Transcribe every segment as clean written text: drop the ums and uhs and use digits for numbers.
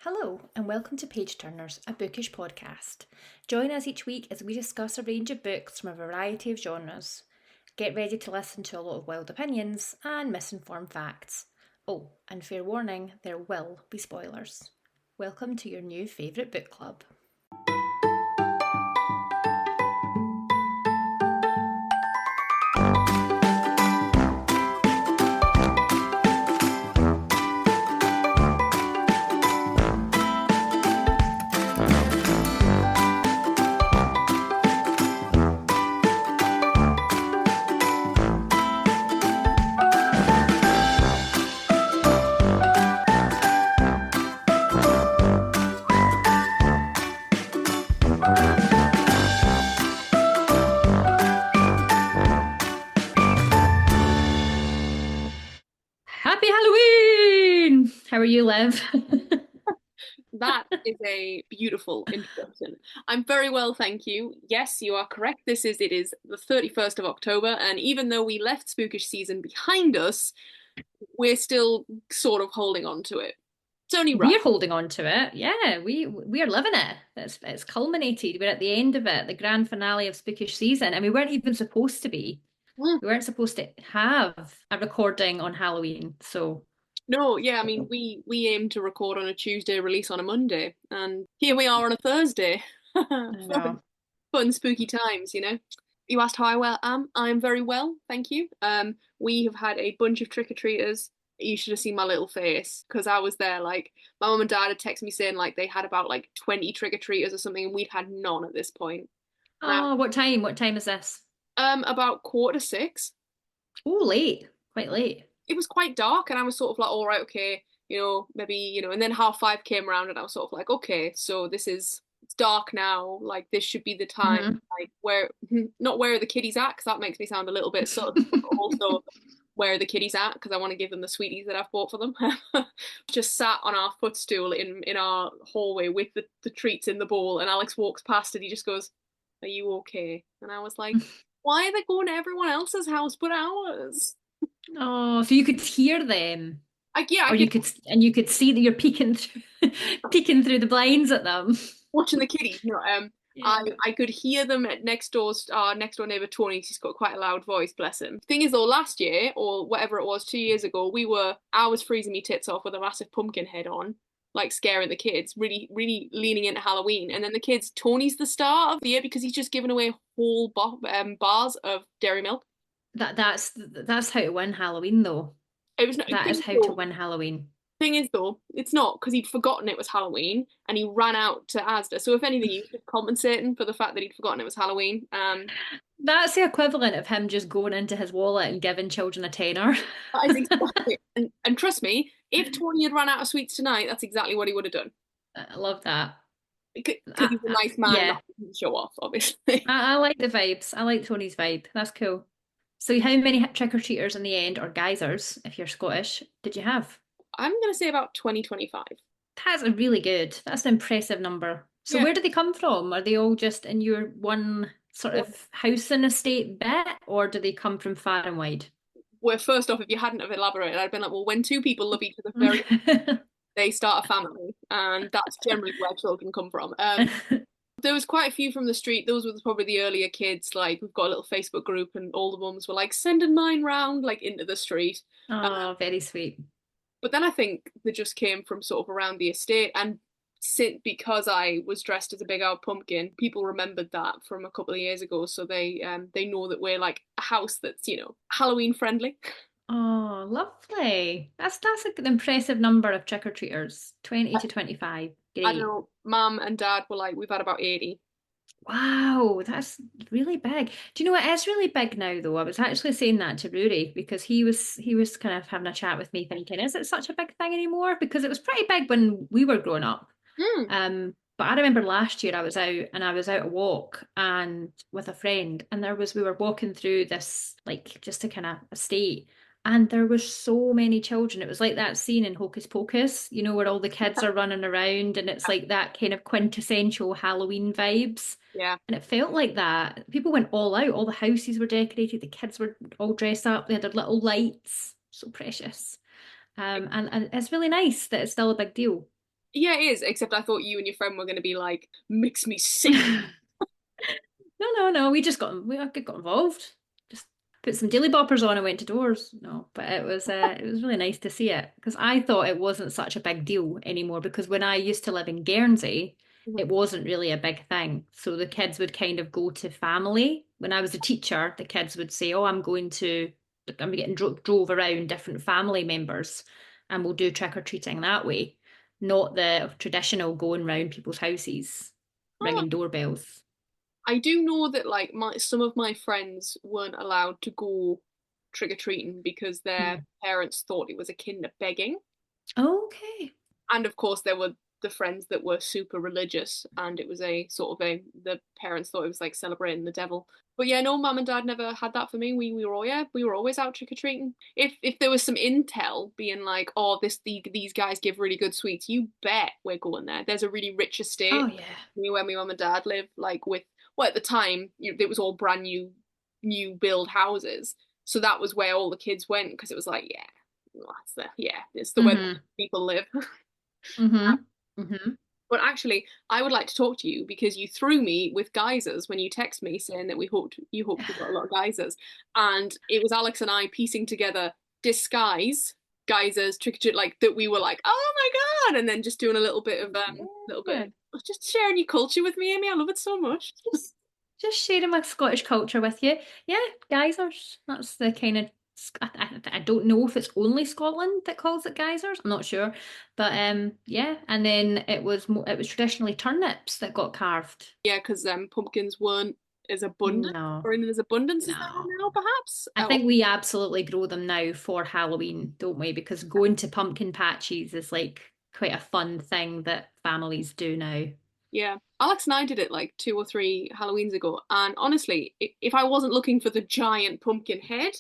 Hello, and welcome to Page Turners, a bookish podcast. Join us each week as we discuss a range of books from a variety of genres. Get ready to listen to a lot of wild opinions and misinformed facts. Oh, and fair warning, there will be spoilers. Welcome to your new favourite book club. Happy Halloween! How are you, Liv? That is a beautiful introduction. I'm very well, thank you. Yes, you are correct. It is the 31st of October, and even though we left Spookish season behind us, we're still sort of holding on to it. It's only right. We're holding on to it. Yeah, we are living it. It's culminated. We're at the end of it, the grand finale of Spookish season, and we weren't even supposed to be. Mm. We weren't supposed to have a recording on Halloween. So No, yeah, I mean we aim to record on a Tuesday, release on a Monday, and here we are on a Thursday. I Fun, know. fun, spooky times, you know. You asked how I am. I'm very well, thank you. We have had a bunch of trick-or-treaters. You should have seen my little face because I was there. Like my mum and dad had texted me saying like they had about like 20 trick-or-treaters or something, and we'd had none at this point. And Oh, what time? What time is this? about 5:45. Oh, late. Quite late. It was quite dark, and I was sort of like, all right, okay, maybe, and then 5:30 came around, and I was sort of like, okay, so it's dark now, like this should be the time, Hmm. like where, not where are the kiddies at, because that makes me sound a little bit sus, but also where are the kiddies at, because I want to give them the sweeties that I've bought for them. Just sat on our footstool in our hallway with the treats in the bowl, and Alex walks past and he just goes, "Are you okay?" And I was like, "Why are they going to everyone else's house but ours?" Oh, so you could hear them, Yeah, I or could you could see that you're peeking through, peeking through the blinds at them. watching the kiddies. No, I Yeah. I could hear them at next door neighbor Tony. He's got quite a loud voice, bless him. Thing is though, last year or whatever it was, 2 years ago, I was freezing me tits off with a massive pumpkin head on, like scaring the kids, really really leaning into Halloween. And then the kids, Tony's the star of the year because he's just given away whole bars of dairy milk. That's how to win Halloween, though. It was no, That is how to win Halloween. thing is though, it's not because he'd forgotten it was Halloween and he ran out to Asda. So if anything, he was compensating for the fact that he'd forgotten it was Halloween. That's the equivalent of him just going into his wallet and giving children a tenner. That is exactly, and trust me, if Tony had run out of sweets tonight, that's exactly what he would have done. I love that. Because he's a nice man, Yeah, not to show off, obviously. I like the vibes. I like Tony's vibe. That's cool. So, how many trick-or-treaters in the end, or guisers, if you're Scottish, did you have? I'm gonna say about 2025. That's a really good. That's an impressive number. So, Yeah. where do they come from? Are they all just in your one sort of house and estate bit, or do they come from far and wide? Well, first off, if you hadn't have elaborated, I'd been like, well, when two people love each other very, they start a family, and that's generally where children come from. There was quite a few from the street. Those were probably the earlier kids. Like we've got a little Facebook group, and all the mums were like sending mine round like into the street. Oh, very sweet. But then I think they just came from sort of around the estate, and because I was dressed as a big old pumpkin, people remembered that from a couple of years ago. So they know that we're like a house that's Halloween friendly. Oh, lovely. That's a good impressive number of trick-or-treaters. 20 to 25. I don't Great. know. Mum and Dad were like, we've had about 80. Wow, that's really big. Do you know what is really big now though? I was actually saying that to Rory because he was kind of having a chat with me thinking, is it such a big thing anymore? Because it was pretty big when we were growing up. Hmm. But I remember last year I was out a walk and with a friend and we were walking through this like just a kind of estate and there were so many children. It was like that scene in Hocus Pocus, where all the kids are running around and it's like that kind of quintessential Halloween vibes. Yeah. And it felt like that. People went all out. All the houses were decorated. The kids were all dressed up. They had their little lights. So precious. And it's really nice that it's still a big deal. Yeah, it is. Except I thought you and your friend were going to be like, makes me sick. No, no, no. We got involved. Just put some dilly boppers on and went to doors. No, but it was really nice to see it because I thought it wasn't such a big deal anymore because when I used to live in Guernsey, it wasn't really a big thing. So the kids would kind of go to family. When I was a teacher, the kids would say, "Oh, I'm getting drove around different family members, and we'll do trick or treating that way." Not the traditional going round people's houses, Oh, ringing doorbells. I do know that like my some of my friends weren't allowed to go trick or treating because their Hmm. parents thought it was akin to begging. Okay. And of course there were the friends that were super religious and it was a sort of a the parents thought it was like celebrating the devil. But yeah, no, mum and dad never had that for me. We were all yeah, we were always out trick or treating. If there was some intel being like, oh, these guys give really good sweets, you bet we're going there. There's a really rich Oh estate yeah. where my mum and dad lived, like with well at the time it was all brand new build houses. So that was where all the kids went because it was like, yeah, well, it's the where Mm-hmm. people live. Mm-hmm. Mm-hmm. But actually, I would like to talk to you because you threw me with geysers when you text me saying that we hoped we got a lot of geysers, and it was Alex and I piecing together disguise geysers trick or treat like that. We were like, oh my god, and then just doing a little bit Yeah. of just sharing your culture with me, Amy. I love it so much. Just just sharing my Scottish culture with you. Yeah, geysers. That's the kind of I don't know if it's only Scotland that calls it geysers. I'm not sure, but yeah. And then it was traditionally turnips that got carved. Yeah, because pumpkins weren't as abundant No, or in as abundance as they are no. now, perhaps. I think we absolutely grow them now for Halloween, don't we? Because going to pumpkin patches is like quite a fun thing that families do now. Yeah. Alex and I did it like 2 or 3 Halloweens ago, and honestly, if I wasn't looking for the giant pumpkin head,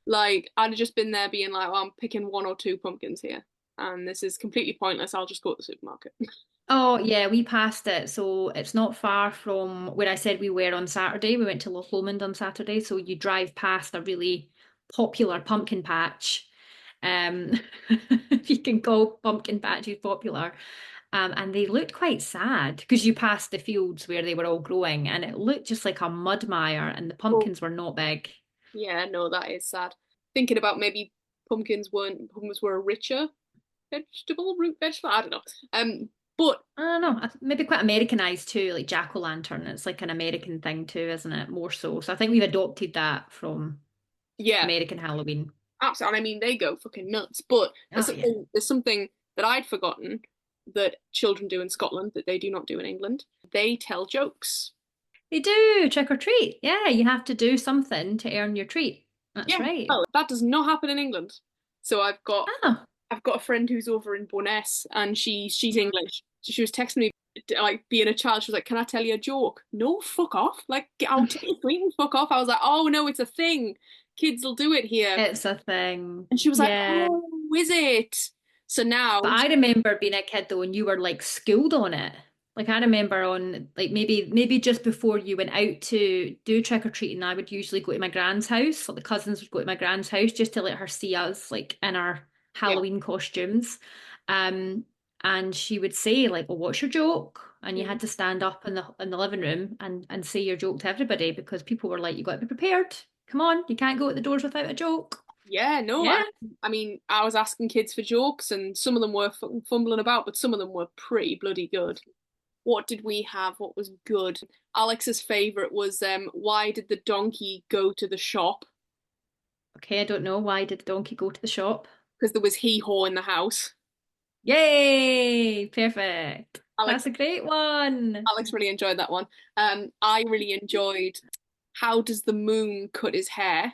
like I'd have just been there being like, well, I'm picking 1 or 2 pumpkins here, and this is completely pointless. I'll just go to the supermarket. Oh, yeah, we passed it. So it's not far from where I said we were on Saturday. We went to Loch Lomond on Saturday. So you drive past a really popular pumpkin patch. Um, if you can call pumpkin patches popular. And they looked quite sad because you passed the fields where they were all growing and it looked just like a mud mire and the Oh, pumpkins were not big. yeah, no, that is sad. Thinking about maybe pumpkins were a richer vegetable, root vegetable. I don't know. But I don't know, maybe quite Americanized too, like jack-o'-lantern. It's like an American thing too, isn't it? More so. So I think we've adopted that from yeah, American Halloween. absolutely. And I mean, they go fucking nuts. But Oh yeah. there's something that I'd forgotten that children do in Scotland that they do not do in England. They tell jokes. They do trick or treat. Yeah, you have to do something to earn your treat. That's Yeah, right. well, that does not happen in England. So Oh. I've got a friend who's over in Bo'ness and she's English. So she was texting me like being a child. She was like, "Can I tell you a joke?" No, fuck off. Like, I'll take your sweet and fuck off. I was like, "Oh no, it's a thing. Kids will do it here." It's a thing. And she was like, Yeah. "Oh, is it?" So now, But I remember being a kid though, and you were like schooled on it. Like I remember on like maybe just before you went out to do trick or treating, I would usually go to my grand's house, or the cousins would go to my grand's house just to let her see us like in our yeah, Halloween costumes. Um, and she would say like, "Well, what's your joke?" And you mm, had to stand up in the living room and say your joke to everybody because people were like, "You got to be prepared. Come on, you can't go out the doors without a joke." yeah, no, Yeah. I mean, I was asking kids for jokes, and some of them were fumbling about, but some of them were pretty bloody good. What did we have? What was good? Alex's favorite was why did the donkey go to the shop? Okay, I don't know. Why did the donkey go to the shop? Because there was hee haw in the house. Yay! Perfect. Alex That's a great one. Alex really enjoyed that one. I really enjoyed how does the moon cut his hair?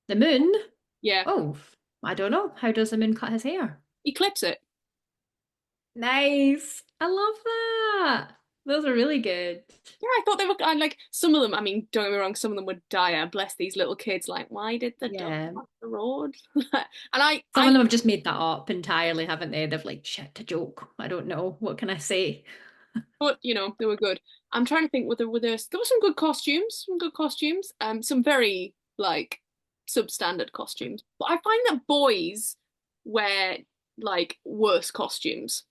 The moon? Yeah, Oh, I don't know. How does the moon cut his hair? he clips it. Nice. I love that. Those are really good. Yeah, I thought they were I like some of them. I mean, don't get me wrong, some of them were dire. Bless these little kids. Like, why did the dog Yeah. cross the road? And I, Some I, of them have just made that up entirely, haven't they? They've like, shit, a joke. I don't know. What can I say? but they were good. I'm trying to think there were some good costumes, some good costumes. Some very like substandard costumes. But I find that boys wear like worse costumes.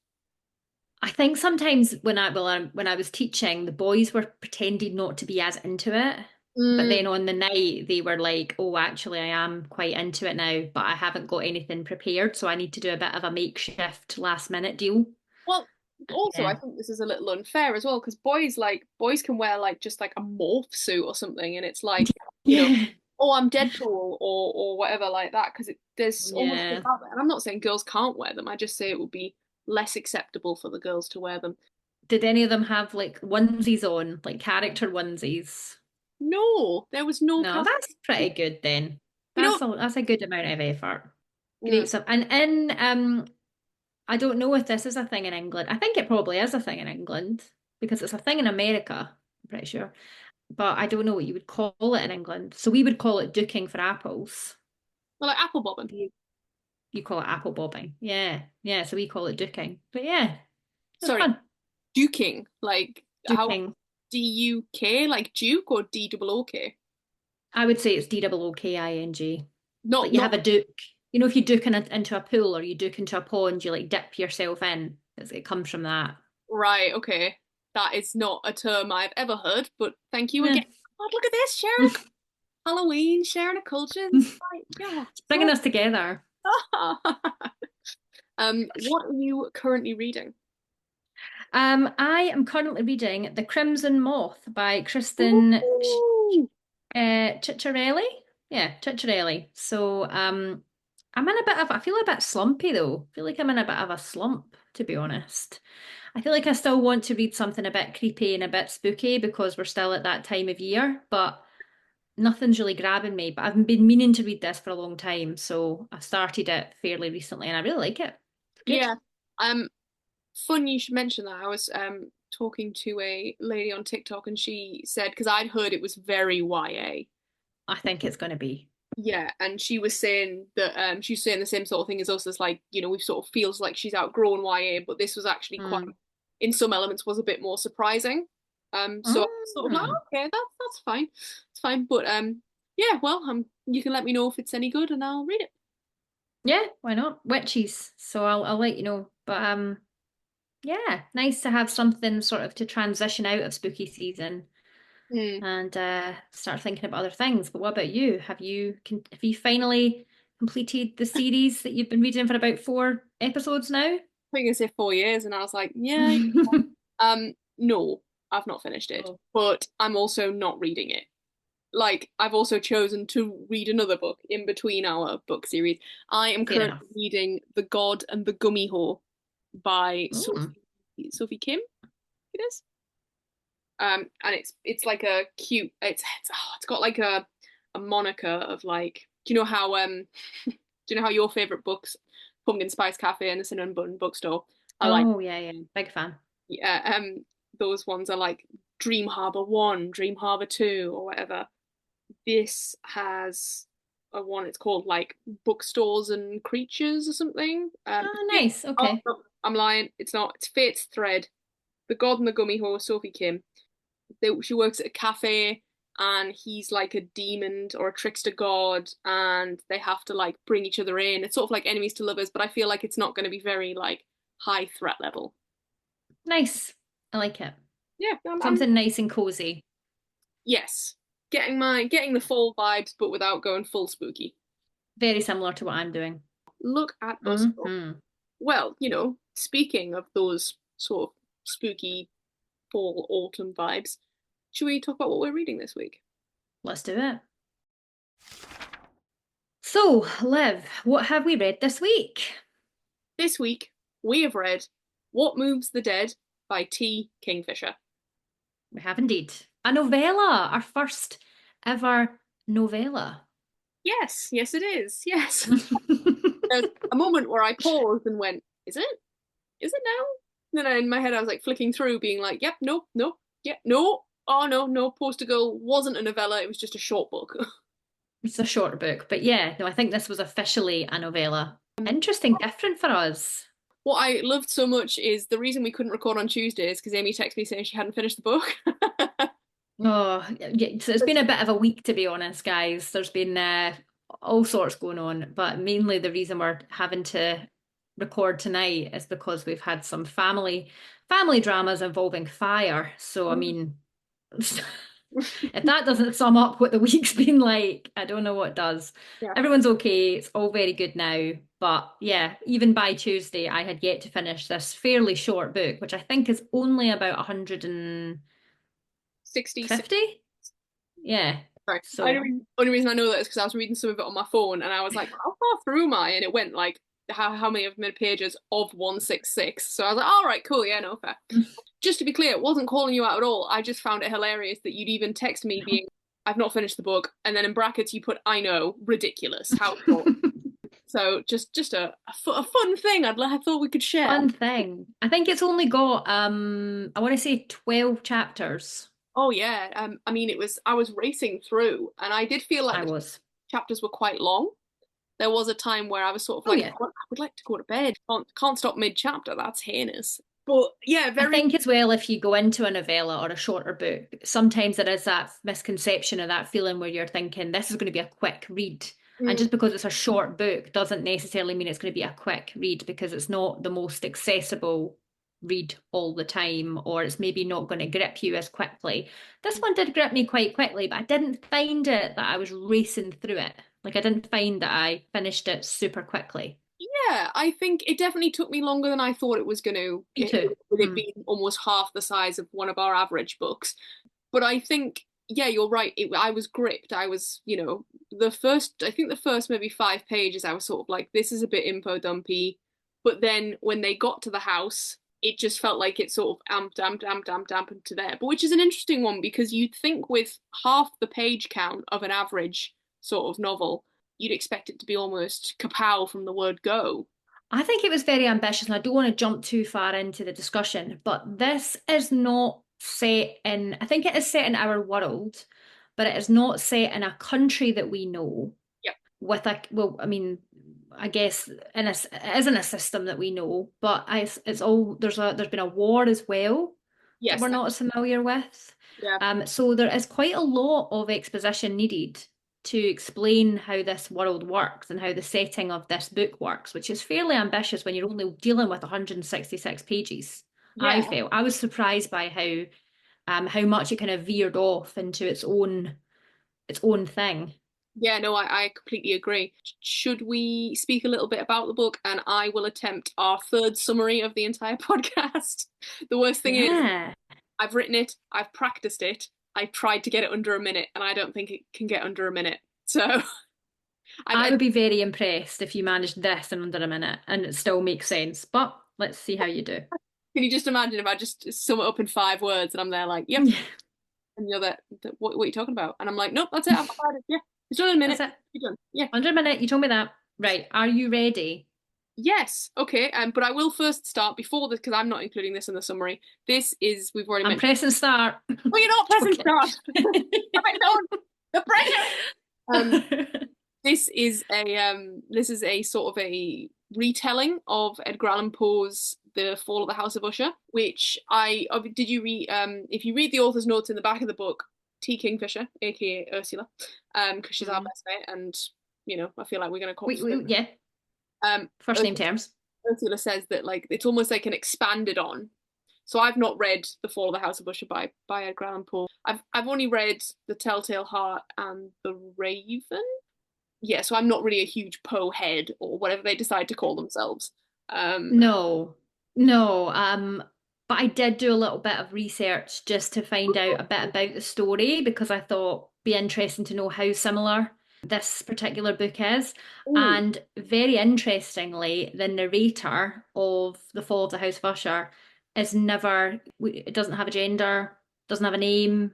I think sometimes when I was teaching, the boys were pretending not to be as into it. But Mm, then on the night, they were like, oh, actually, I am quite into it now, but I haven't got anything prepared. So I need to do a bit of a makeshift last minute deal. well, also I Yeah. think this is a little unfair as well because boys can wear like just like a morph suit or something, and it's like, you know, Yeah. oh, I'm Deadpool or whatever like that because there's almost Yeah. out there. And I'm not saying girls can't wear them. I just say it would be less acceptable for the girls to wear them. Did any of them have like onesies on, like character onesies? No, there was no No, character. that's pretty good then. You know, That's a good amount of effort. mm, Great stuff. And in I don't know if this is a thing in England. I think it probably is a thing in England because it's a thing in America, I'm pretty sure. But I don't know what you would call it in England. So we would call it duking for apples. well, like apple bobbing. You call it apple bobbing. Yeah. Yeah. So we call it duking. But yeah, it's Sorry, fun. duking. Like how Duking. DUK, like Duke or DOOK? I would say it's DOOKING. Not Like you not have a duke. You know, if you duke into a pool or you duke into a pond, you like dip yourself in. It comes from that. right. Okay, that is not a term I've ever heard. But thank you again. Yeah. God, look at this, sharing Halloween, sharing a culture. Right, yeah, It's bringing us together. what are you currently reading? I am currently reading The Crimson Moth by Kristen Ooh. Ciccarelli. Yeah, Ciccarelli. So I'm in a bit of I feel a bit slumpy though. I feel like I'm in a bit of a slump, to be honest. I feel like I still want to read something a bit creepy and a bit spooky because we're still at that time of year, but nothing's really grabbing me. But I've been meaning to read this for a long time, so I started it fairly recently and I really like it. It's good. Yeah. Um, fun you should mention that. I was talking to a lady on TikTok and she said because I'd heard it was very YA. I think it's going to be. Yeah, and she was saying that she's saying the same sort of thing as us. As like, you know, we sort of feels like she's outgrown YA, but this was actually quite, Mm. in some elements, was a bit more surprising. So I was sort of like, Mm. oh, okay, that's fine, it's fine. But yeah, well, you can let me know if it's any good, and I'll read it. Yeah, why not? Witches. So I'll let you know. But yeah, nice to have something sort of to transition out of spooky season Hmm. and start thinking about other things. But what about you? Have you finally completed the series that you've been reading for about 4 episodes now? I think I say 4 years, and I was like, yeah. No, I've not finished it, Oh, but I'm also not reading it. Like I've also chosen to read another book in between our book series. I am fair enough. currently reading The God and the Gummy Hole by Mm. Sophie Kim. It is. And it's like a cute. It's got like a moniker of like. Do you know how do you know how your favorite books, Pumpkin Spice Cafe and the Cinnamon Bun Bookstore, are like Oh yeah, yeah. Big fan. yeah those ones are like Dream Harbor 1, Dream Harbor 2, or whatever. This has a one. It's called like Bookstores and Creatures or something. Oh, nice. Oh, Okay. no, I'm lying. It's not. It's Fate's Thread. The God and the Gummy Horse, Sophie Kim. She works at a cafe, and he's like a demon or a trickster god, and they have to like bring each other in. It's sort of like enemies to lovers, but I feel like it's not going to be very like high threat level. Nice. I like it. Yeah, I'm Something nice and cozy. yes, getting the full vibes, but without going full spooky. Very similar to what I'm doing. Look at us go. Hmm. Well, you know, speaking of those sort of spooky fall autumn vibes, should we talk about what we're reading this week? Let's do it. So, Liv, what have we read this week? This week we have read What Moves the Dead by T. Kingfisher. We have indeed. A novella, our first ever novella. Yes, yes it is. Yes. There's a moment where I paused and went, is it? Is it now? Then in my head I was like flicking through, being like, yep, nope, nope, yeah, no, oh no, no, Poster Girl wasn't a novella, it was just a short book. It's a short book, but yeah, no, I think this was officially a novella. Interesting, different for us. What I loved so much is the reason we couldn't record on Tuesdays because Amy texted me saying she hadn't finished the book. Oh, yeah, so it's been a bit of a week, to be honest, guys. There's been all sorts going on, but mainly the reason we're having to record tonight is because we've had some family dramas involving fire. So I Mm. mean, if that doesn't sum up what the week's been like, I don't know what does. Yeah. Everyone's okay. It's all very good now. But yeah, even by Tuesday, I had yet to finish this fairly short book, which I think is only about 150. 66. Yeah. Sorry. So Only reason I know that is because I was reading some of it on my phone and I was like, how far through am I? And it went like, how many of the pages of 166? So I was like, all right, cool, yeah, no, fair. Just to be clear, it wasn't calling you out at all. I just found it hilarious that you'd even text me being, I've not finished the book, and then in brackets you put, I know, ridiculous, how short. So just a fun thing I thought we could share. fun thing. I think it's only got I want to say 12 chapters. Oh yeah, I mean I was racing through, and I did feel like I the was. chapters were quite long. There was a time where I was sort of Oh like, yeah. I would like to go to bed. Can't stop mid-chapter. That's heinous. But yeah, I very. think as well, if you go into a novella or a shorter book, sometimes there is that misconception of that feeling where you're thinking this is going to be a quick read. And Mm, just because it's a short book doesn't necessarily mean it's going to be a quick read because it's not the most accessible read all the time, or it's maybe not going to grip you as quickly. This one did grip me quite quickly, but I didn't find it that I was racing through it. Like I didn't find that I finished it super quickly. yeah, I think it definitely took me longer than I thought it was going to. Me too. With it Mm. being almost half the size of one of our average books. But I think, yeah, you're right. I was gripped. I was, I think the first maybe 5 pages, I was sort of like, this is a bit info dumpy. But then when they got to the house, it just felt like it sort of amped to there. But which is an interesting one because you'd think with half the page count of an average sort of novel, you'd expect it to be almost kapow from the word go. I think it was very ambitious, and I don't want to jump too far into the discussion, but this is not set in, I think it is set in our world, but it is not set in a country that we know Yep. with a, well, I mean, I guess it isn't a system that we know, but it's all, there's been a war as well that Yes. we're not as familiar with. Yeah. So there is quite a lot of exposition needed to explain how this world works and how the setting of this book works, which is fairly ambitious when you're only dealing with 166 pages. I Yeah. felt I was surprised by how much it kind of veered off into its own thing. Yeah, no, I completely agree. Should we speak a little bit about the book and I will attempt our third summary of the entire podcast? The worst thing is, Yeah. I've written it, I've practiced it, I tried to get it under a minute, and I don't think it can get under a minute. So, I I, would be very impressed if you managed this in under a minute and it still makes sense. But let's see how you do. can you just imagine if I just sum it up in 5 words and I'm there like, yep, and you're there, what are you talking about? And I'm like, nope, that's it, I've got it. Yeah, it's done in a minute. That's it. You're done. Yeah. Under a minute, you told me that. Right. Are you ready? Yes, okay, but I will first start before this because I'm not including this in the summary. This is we've already I'm mentioned. pressing start. Oh, you're not pressing Joking. start. I don't. The pressure. This is a sort of a retelling of Edgar Allan Poe's The Fall of the House of Usher, which did you read? If you read the author's notes in the back of the book, T. Kingfisher, aka Ursula, because she's our Mm. best mate, and I feel like we're gonna call. Yeah, Um, first name terms. Ursula says that like it's almost like an expanded on. So I've not read The Fall of the House of Usher by Edgar Allan Poe. I've only read The Telltale Heart and The Raven. Yeah, so I'm not really a huge Poe head or whatever they decide to call themselves. Um, No, no. But I did do a little bit of research just to find out a bit about the story because I thought it'd be interesting to know how similar this particular book is. ooh, And very interestingly, the narrator of The Fall of the House of Usher is never, it doesn't have a gender, doesn't have a name.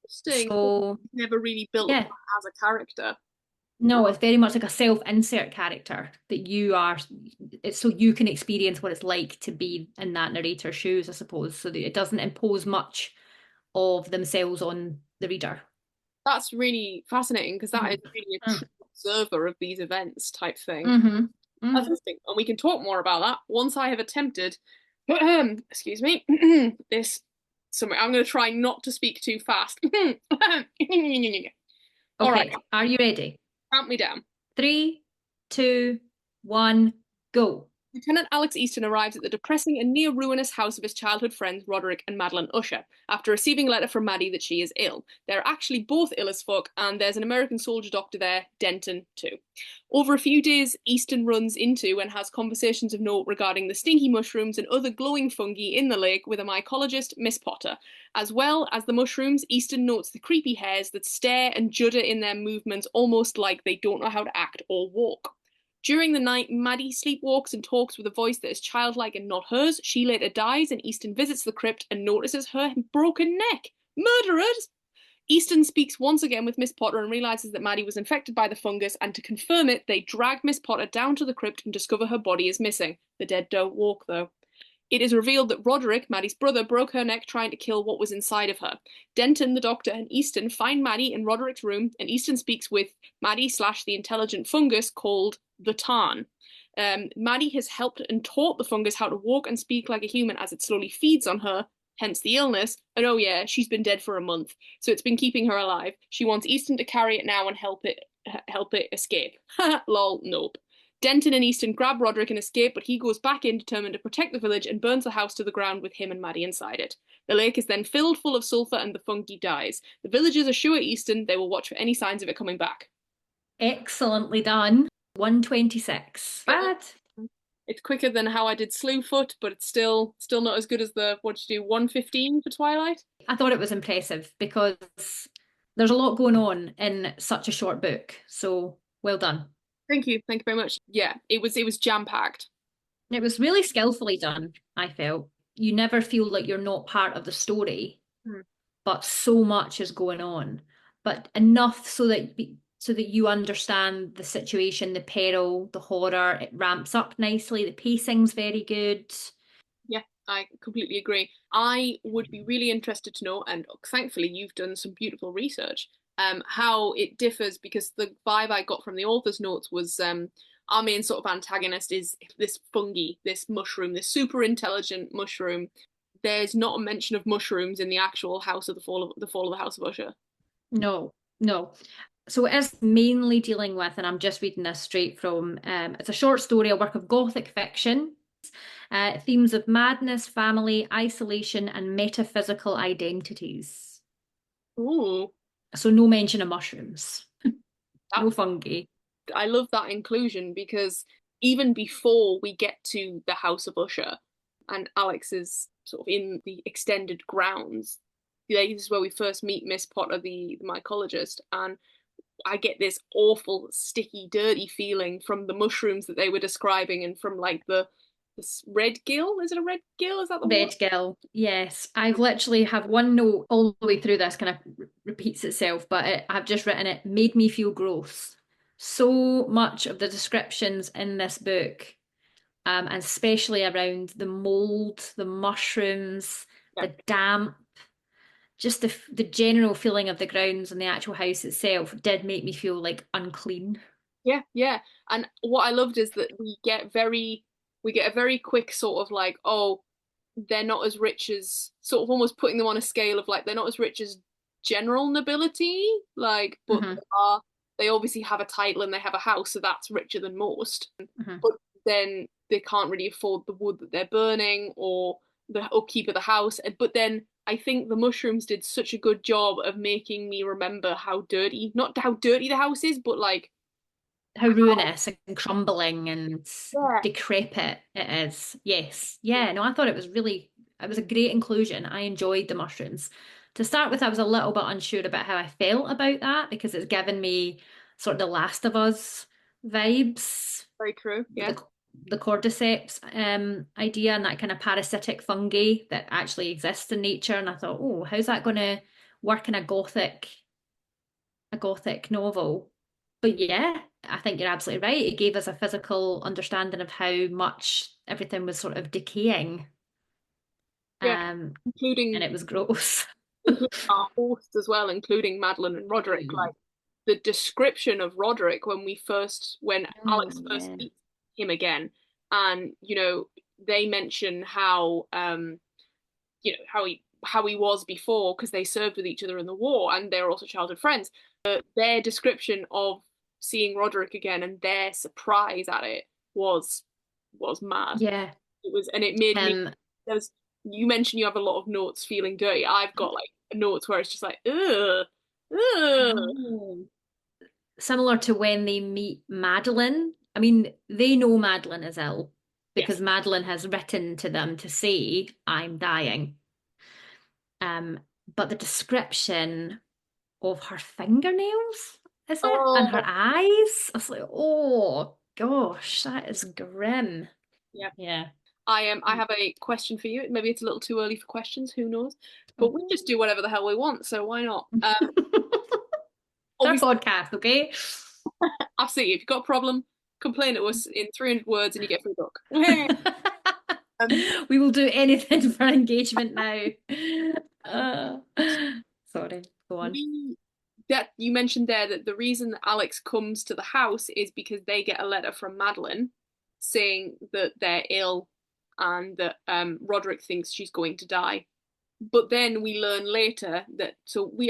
interesting. So, Never really built yeah. that as a character. No, it's very much like a self-insert character that you are, it's so you can experience what it's like to be in that narrator's shoes, I suppose, so that it doesn't impose much of themselves on the reader. That's really fascinating because that is really a Mm-hmm. true observer of these events type thing. Mm-hmm. That's Mm-hmm. interesting, and we can talk more about that once I have attempted. Excuse me. This. Somewhere. I'm going to try not to speak too fast. All right, Okay, are you ready? count me down. 3, 2, 1, go. Lieutenant Alex Easton arrives at the depressing and near ruinous house of his childhood friends Roderick and Madeline Usher after receiving a letter from Maddie that she is ill. They're actually both ill as fuck, and there's an American soldier doctor there, Denton, too. Over a few days, Easton runs into and has conversations of note regarding the stinky mushrooms and other glowing fungi in the lake with a mycologist, Miss Potter. As well as the mushrooms, Easton notes the creepy hares that stare and judder in their movements almost like they don't know how to act or walk. During the night, Maddie sleepwalks and talks with a voice that is childlike and not hers. She later dies, and Easton visits the crypt and notices her broken neck. Murderers! Easton speaks once again with Miss Potter and realizes that Maddie was infected by the fungus, and to confirm it, they drag Miss Potter down to the crypt and discover her body is missing. The dead don't walk, though. It is revealed that Roderick, Maddie's brother, broke her neck trying to kill what was inside of her. Denton, the doctor, and Easton find Maddie in Roderick's room, and Easton speaks with Maddie slash the intelligent fungus called the Tarn. Maddie has helped and taught the fungus how to walk and speak like a human as it slowly feeds on her, hence the illness. And oh yeah, she's been dead for a month, so it's been keeping her alive. She wants Easton to carry it now and help it escape. Lol, nope. Denton and Easton grab Roderick and escape, but he goes back in determined to protect the village and burns the house to the ground with him and Maddie inside it. The lake is then filled full of sulphur and the fungi dies. The villagers assure Easton they will watch for any signs of it coming back. Excellently done. 126. Bad. It's quicker than how I did Slewfoot, but it's still not as good as the, what did you do, 115 for Twilight? I thought it was impressive because there's a lot going on in such a short book. So well done. Thank you very much. Yeah, it was jam-packed. It was really skillfully done, I felt. You never feel like you're not part of the story, but so much is going on. But enough so that you understand the situation, the peril, the horror. It ramps up nicely. The pacing's very good. Yeah, I completely agree. I would be really interested to know, and thankfully you've done some beautiful research, how it differs, because the vibe I got from the author's notes was our main sort of antagonist is this fungi, this mushroom, this super intelligent mushroom. There's not a mention of mushrooms in the actual House of the Fall of the House of Usher. No, no. So it is mainly dealing with, and I'm just reading this straight from, it's a short story, a work of gothic fiction, themes of madness, family, isolation, and metaphysical identities. Ooh. So no mention of mushrooms, no That, fungi. I love that inclusion, because even before we get to the House of Usher and Alex is sort of in the extended grounds, this is where we first meet Miss Potter, the mycologist, and I get this awful, sticky, dirty feeling from the mushrooms that they were describing, and from like this red gill. Is it a red gill? Is that the one? Red gill, yes. I've literally have one note all the way through this, kind of repeats itself, but I've just written it made me feel gross. So much of the descriptions in this book, and especially around the mold, the mushrooms, Yeah. the damp, just the general feeling of the grounds and the actual house itself did make me feel like unclean. Yeah, yeah. And what I loved is that we get a very quick sort of like, oh, they're not as rich as, sort of almost putting them on a scale of like they're not as rich as general nobility, like, but Hmm. they obviously have a title and they have a house, so that's richer than most. Hmm. But then they can't really afford the wood that they're burning or the upkeep of the house. But then I think the mushrooms did such a good job of making me remember how dirty, not how dirty the house is, but like, How ruinous and crumbling and yeah, decrepit it is. Yes. Yeah, no, I thought it was a great inclusion. I enjoyed the mushrooms. To start with, I was a little bit unsure about how I felt about that because it's given me sort of the Last of Us vibes very true. with Yeah, the cordyceps idea and that kind of parasitic fungi that actually exists in nature. And I thought, oh, how's that going to work in a gothic novel? But yeah, I think you're absolutely right. It gave us a physical understanding of how much everything was sort of decaying. yeah, Um, and including it was gross. our hosts as well, including Madeline and Roderick. Like the description of Roderick when Oh, Alex first yeah. meets him again, and they mention how how he was before because they served with each other in the war and they're also childhood friends. Their description of seeing Roderick again and their surprise at it was was mad. Yeah. It was, and it made me. Um, There's you mentioned you have a lot of notes feeling dirty. I've got like notes where it's just like, ugh, I ugh. know. Similar to when they meet Madeline. I mean, they know Madeline is ill Yes. because Madeline has written to them to say, I'm dying. But the description of her fingernails, is it? And her Oh, eyes? I was like, oh gosh, that is grim. yeah. Yeah. I am. I have a question for you. Maybe it's a little too early for questions. Who knows? But we Oh. just do whatever the hell we want. So why not? It's our Obviously, podcast, okay? absolutely. If you've got a problem, complain to us in 300 words, and you get free book. um, We will do anything for engagement now. Uh, sorry, go on. we that you mentioned there that the reason that Alex comes to the house is because they get a letter from Madeline saying that they're ill and that Roderick thinks she's going to die. But then we learn later that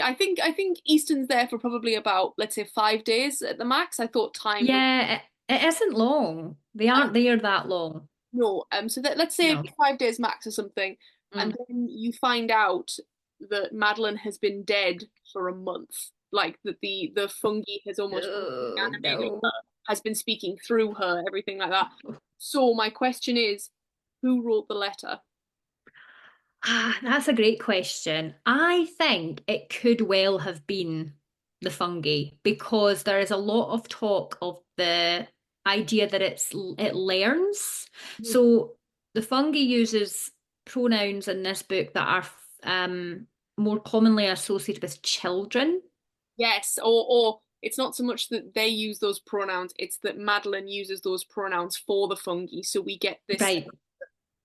I think Easton's there for probably about, let's say, 5 days at the max. I thought time was Yeah, it isn't long. They aren't there that long. no. So that let's say No. 5 days max or something, and Mm. then you find out that Madeline has been dead for a month. Like that the fungi has almost Oh, reanimated her, no. has been speaking through her, everything like that. So my question is, who wrote the letter? Ah, that's a great question. I think it could well have been the fungi because there is a lot of talk of the idea that it learns. So the fungi uses pronouns in this book that are more commonly associated with children. Yes, or it's not so much that they use those pronouns, it's that Madeline uses those pronouns for the fungi. So we get this Right,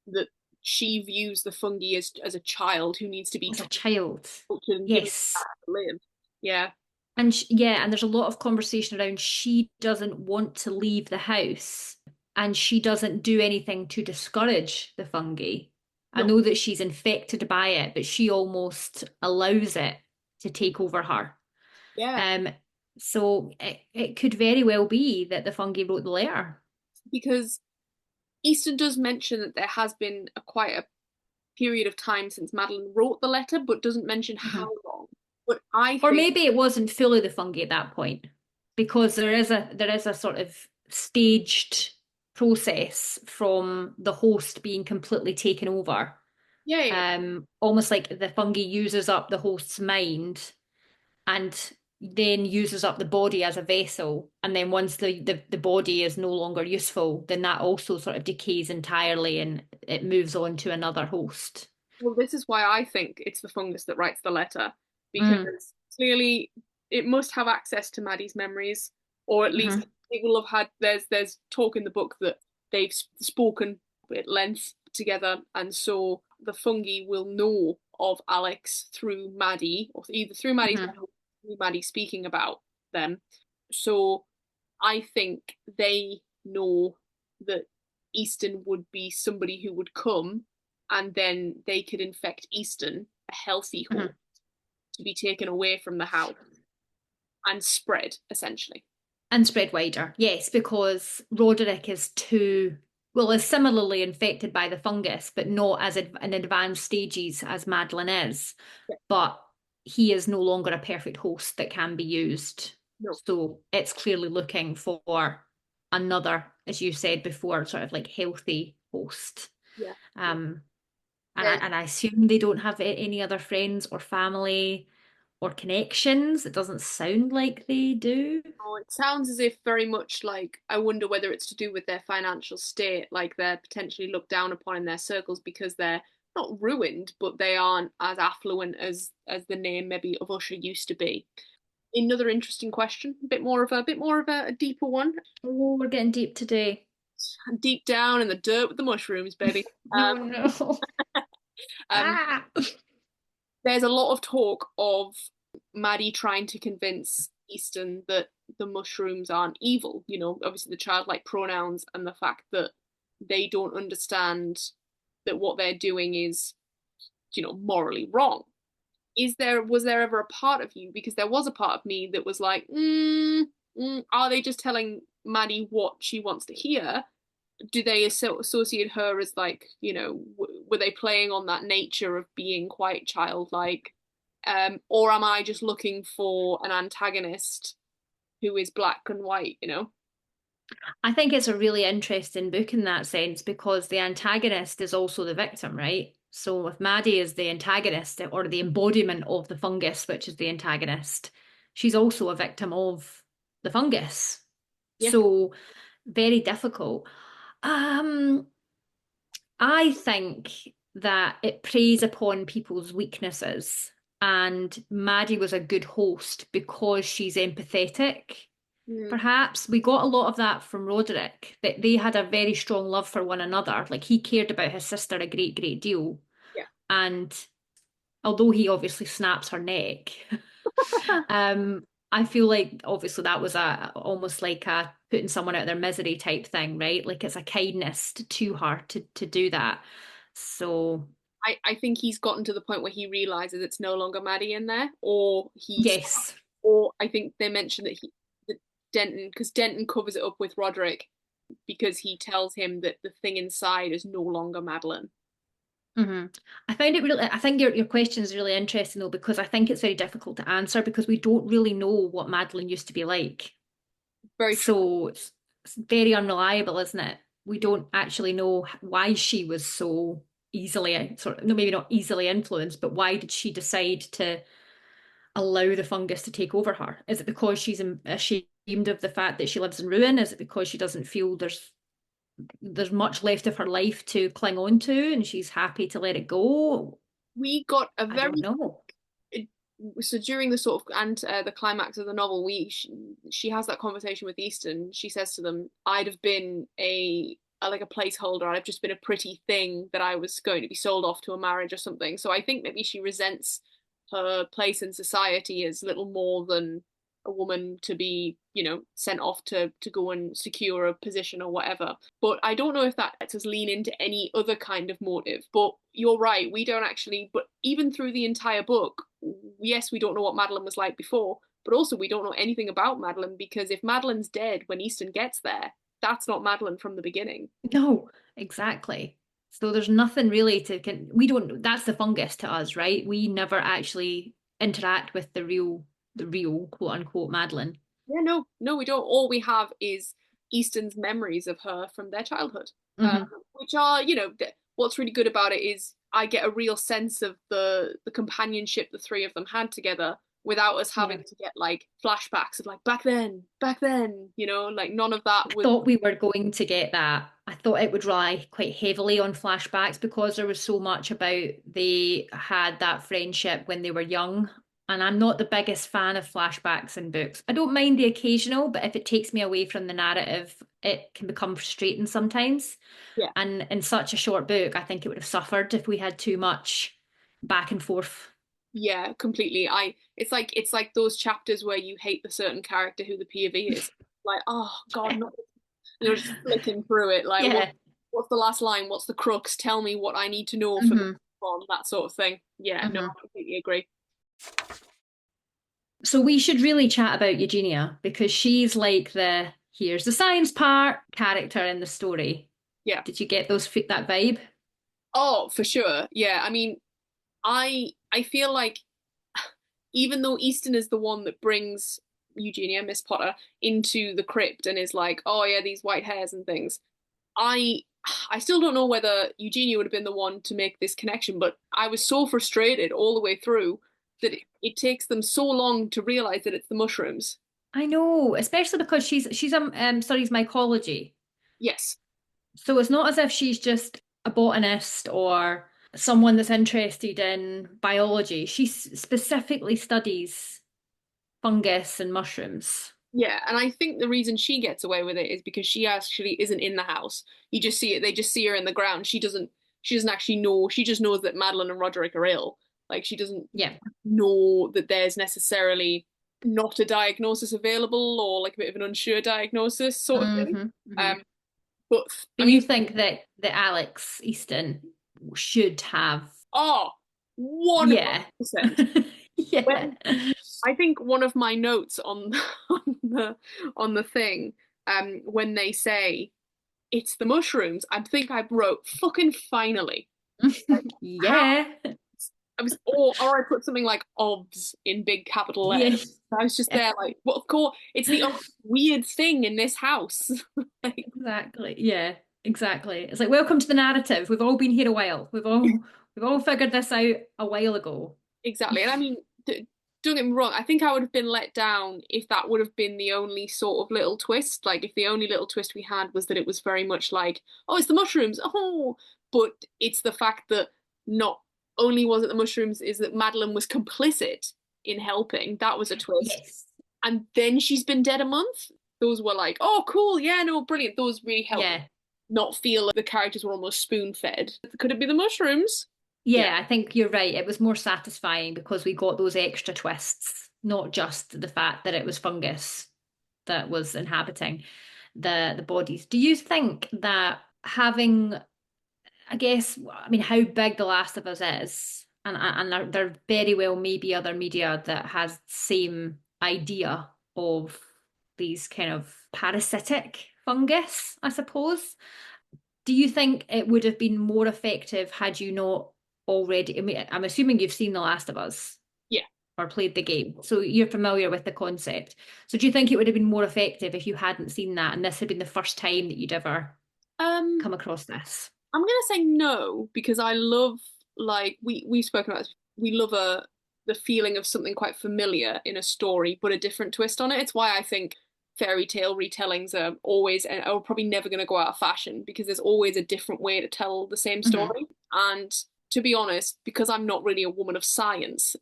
that she views the fungi as a child who needs to be as a child. cultured and given Yes. to live. Yeah. And yeah, and there's a lot of conversation around she doesn't want to leave the house and she doesn't do anything to discourage the fungi. I No. know that she's infected by it, but she almost allows it to take over her. Yeah. Um, so it could very well be that the fungi wrote the letter. Because Easton does mention that there has been quite a period of time since Madeline wrote the letter, but doesn't mention how Mhm. long. But I Or think, maybe it wasn't fully the fungi at that point, because there is a sort of staged process from the host being completely taken over. yeah, yeah. Almost like the fungi uses up the host's mind and then uses up the body as a vessel. And then once the body is no longer useful, then that also sort of decays entirely and it moves on to another host. Well, this is why I think it's the fungus that writes the letter, Mm, because clearly it must have access to Maddie's memories, or at least hmm it will have had. There's talk in the book that they've spoken at length together, and so the fungi will know of Alex through Maddie, or either through Maddie's hmm memory, or through Maddie speaking about them. So I think they know that Easton would be somebody who would come, and then they could infect Easton, a healthy horse, hmm to be taken away from the house and spread, essentially. And spread wider. Yes, because Roderick is too, well, is similarly infected by the fungus, but not as in advanced stages as Madeline is. Yeah, But he is no longer a perfect host that can be used. no, So it's clearly looking for another, as you said before, sort of like healthy host. yeah, yeah. Um, and I There's, and I assume they don't have any other friends or family or connections. It doesn't sound like they do. oh, it sounds as if very much like I wonder whether it's to do with their financial state, like they're potentially looked down upon in their circles because they're not ruined, but they aren't as affluent as the name maybe of Usher used to be. Another interesting question, a bit more of a deeper one, Oh, we're getting deep today. deep down in the dirt with the mushrooms, baby. Um, Oh no. um, Ah. there's a lot of talk of Maddie trying to convince Easton that the mushrooms aren't evil. You know, obviously the childlike pronouns and the fact that they don't understand that what they're doing is, morally wrong. Was there ever a part of you? Because there was a part of me that was like, are they just telling Maddie what she wants to hear? do they associate her as like, were they playing on that nature of being quite childlike? Or am I just looking for an antagonist who is black and white? I think it's a really interesting book in that sense because the antagonist is also the victim, right? So if Maddie is the antagonist or the embodiment of the fungus, which is the antagonist, she's also a victim of the fungus. Yeah. So very difficult. Um, I think that it preys upon people's weaknesses, and Maddie was a good host because she's empathetic. Mm, Perhaps we got a lot of that from Roderick, that they had a very strong love for one another. Like he cared about his sister a great, great deal. yeah. And although he obviously snaps her neck, um, I feel like obviously that was a almost like a putting someone out of their misery type thing, right? Like it's a kindness to her to do that. So I think he's gotten to the point where he realizes it's no longer Maddie in there, or yes. or I think they mentioned that Denton, because Denton covers it up with Roderick because he tells him that the thing inside is no longer Madeline. Hmm. I find it really, I think your question is really interesting though, because I think it's very difficult to answer because we don't really know what Madeline used to be like. Very true. So it's very unreliable, isn't it? We don't actually know why she was so easily, sort of, no, maybe not easily influenced, but why did she decide to allow the fungus to take over her? Is it because she's ashamed of the fact that she lives in ruin? Is it because she doesn't feel there's much left of her life to cling on to and she's happy to let it go? We got a I don't very know. so during the sort of and the climax of the novel, she has that conversation with Easton. She says to them, "I'd have been like a placeholder. I'd have just been a pretty thing that I was going to be sold off to a marriage or something." So I think maybe she resents her place in society as little more than a woman to be, sent off to go and secure a position or whatever. But I don't know if that lets us lean into any other kind of motive. But you're right, we don't actually, but even through the entire book, yes, we don't know what Madeline was like before, but also we don't know anything about Madeline because if Madeline's dead when Easton gets there, that's not Madeline from the beginning. No, exactly. So there's nothing really we don't, that's the fungus to us, right? We never actually interact with the real quote unquote Madeline. Yeah, no, no, we don't. All we have is Easton's memories of her from their childhood, Hmm. which are, what's really good about it is I get a real sense of the companionship the three of them had together without us Yeah. having to get like flashbacks of like back then, like none of that I was. thought we were going to get that. I thought it would rely quite heavily on flashbacks because there was so much about they had that friendship when they were young. And I'm not the biggest fan of flashbacks in books. I don't mind the occasional, but if it takes me away from the narrative, it can become frustrating sometimes. Yeah. And in such a short book, I think it would have suffered if we had too much back and forth. Yeah, completely. It's like those chapters where you hate the certain character who the POV is. Like, oh God, not just flicking through it. Like, Yeah. what's the last line? What's the crux? Tell me what I need to know for the Hmm. on that sort of thing. Yeah, no, Hmm. I completely agree. So we should really chat about Eugenia because she's like the here's the science part character in the story. Yeah. Did you get that vibe? Oh, for sure. Yeah. I mean, I feel like even though Easton is the one that brings Eugenia, Miss Potter, into the crypt and is like, oh yeah, these white hairs and things. I I still don't know whether Eugenia would have been the one to make this connection, but I was so frustrated all the way through that it takes them so long to realize that it's the mushrooms. I know, especially because she's studies mycology. Yes. So it's not as if she's just a botanist or someone that's interested in biology. She specifically studies fungus and mushrooms. Yeah, and I think the reason she gets away with it is because she actually isn't in the house. You just see it, they just see her in the ground. She doesn't actually know. She just knows that Madeline and Roderick are ill. Like she doesn't Yeah. know that there's necessarily not a diagnosis available or like a bit of an unsure diagnosis sort of thing. Hmm. Hmm. Um, but I But mean, you think that Alex Easton should have, oh, yeah, 100%. yeah. When I think one of my notes on on the thing, when they say it's the mushrooms. I think I wrote fucking finally. How Yeah. I was, or I put something like OBS in big capital letters. Yes. I was just there like, well, of course, it's the only weird thing in this house. Like, Exactly. Yeah, exactly. It's like welcome to the narrative. We've all been here a while. We've all figured this out a while ago. exactly. And I mean, don't get me wrong, I think I would have been let down if that would have been the only sort of little twist. Like, if the only little twist we had was that it was very much like, oh, it's the mushrooms. Oh, but it's the fact that not only was it the mushrooms, is that Madeline was complicit in helping. That was a twist. Yes. And then she's been dead a month. Those were like, oh, cool, yeah, no, brilliant. Those really helped Yeah. not feel like the characters were almost spoon fed. Could it be the mushrooms? Yeah, Yeah, I think you're right. It was more satisfying because we got those extra twists, not just the fact that it was fungus that was inhabiting the bodies. Do you think that having, I guess, I mean, how big The Last of Us is, and there very well may be other media that has the same idea of these kind of parasitic fungus, I suppose. Do you think it would have been more effective had you not already? I mean, I'm assuming you've seen The Last of Us yeah. or played the game, so you're familiar with the concept. So do you think it would have been more effective if you hadn't seen that and this had been the first time that you'd ever Um, come across this? I'm gonna say no because I love like we've spoken about this. We love the feeling of something quite familiar in a story, but a different twist on it. It's why I think fairy tale retellings are always and are probably never going to go out of fashion because there's always a different way to tell the same Hmm. story. And to be honest, because I'm not really a woman of science,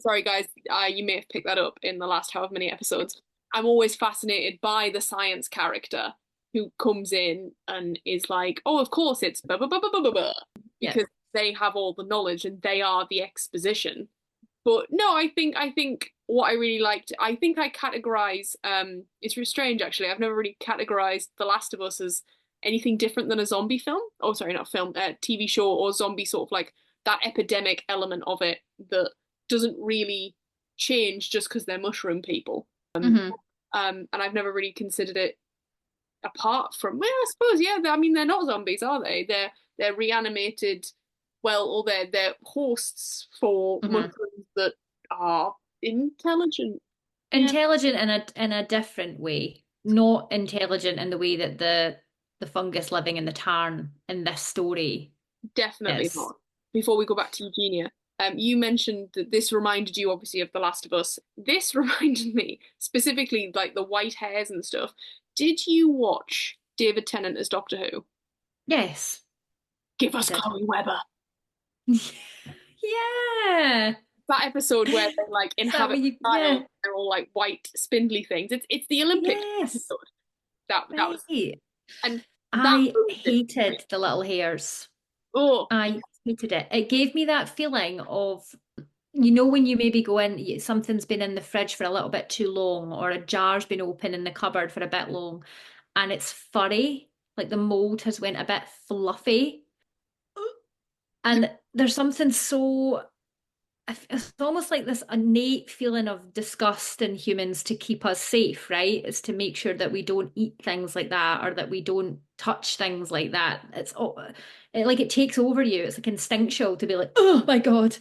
sorry guys, you may have picked that up in the last however many episodes. I'm always fascinated by the science character who comes in and is like, oh, of course it's blah blah blah blah blah blah, Yep. because they have all the knowledge and they are the exposition. But no, I think what I really liked, I think I categorize it's really strange actually. I've never really categorized The Last of Us as anything different than a zombie film. Oh, sorry, not film, TV show or zombie sort of like that epidemic element of it that doesn't really change just because they're mushroom people. Hmm. And I've never really considered it apart from, well, I suppose, yeah, I mean, they're not zombies, are they? They're reanimated, well, or they're hosts for Hmm. mushrooms that are intelligent. Yeah, Intelligent in a different way, not intelligent in the way that the fungus living in the tarn in this story definitely is. not. Before we go back to Eugenia, you mentioned that this reminded you obviously of The Last of Us. This reminded me specifically like the white hairs and stuff. Did you watch David Tennant as Doctor Who? Yes, Give I us did. Chloe Webber. Yeah. That episode where they like Is that inhabit what you, the child, yeah. they're all like white spindly things. It's the Olympic Yes. episode. That was Right. and that I moved it for me. hated the little hairs. Oh I hated it. It gave me that feeling of, when you maybe go in, something's been in the fridge for a little bit too long, or a jar's been open in the cupboard for a bit long, and it's furry, like the mold has went a bit fluffy. yeah, And there's something so, it's almost like this innate feeling of disgust in humans to keep us safe, right? It's to make sure that we don't eat things like that or that we don't touch things like that. Like it takes over you. It's like instinctual to be like, oh my God.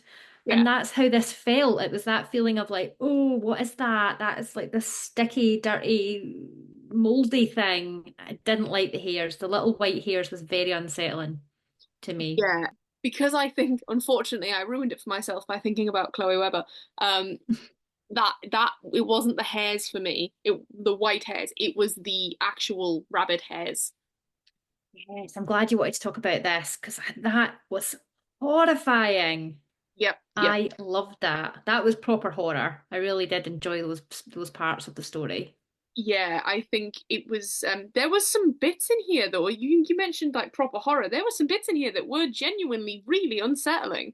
yeah, And that's how this felt. It was that feeling of like, oh, what is that? That is like this sticky, dirty, moldy thing. I didn't like the hairs. The little white hairs was very unsettling to me. yeah. Because I think unfortunately I ruined it for myself by thinking about Chloe Webber. Um, that it wasn't the hairs for me. The white hairs. It was the actual rabbit hairs. Yes, I'm glad you wanted to talk about this because that was horrifying. Yep, yep. I loved that. That was proper horror. I really did enjoy those parts of the story. Yeah, I think it was there was some bits in here though. You mentioned like proper horror. There were some bits in here that were genuinely really unsettling.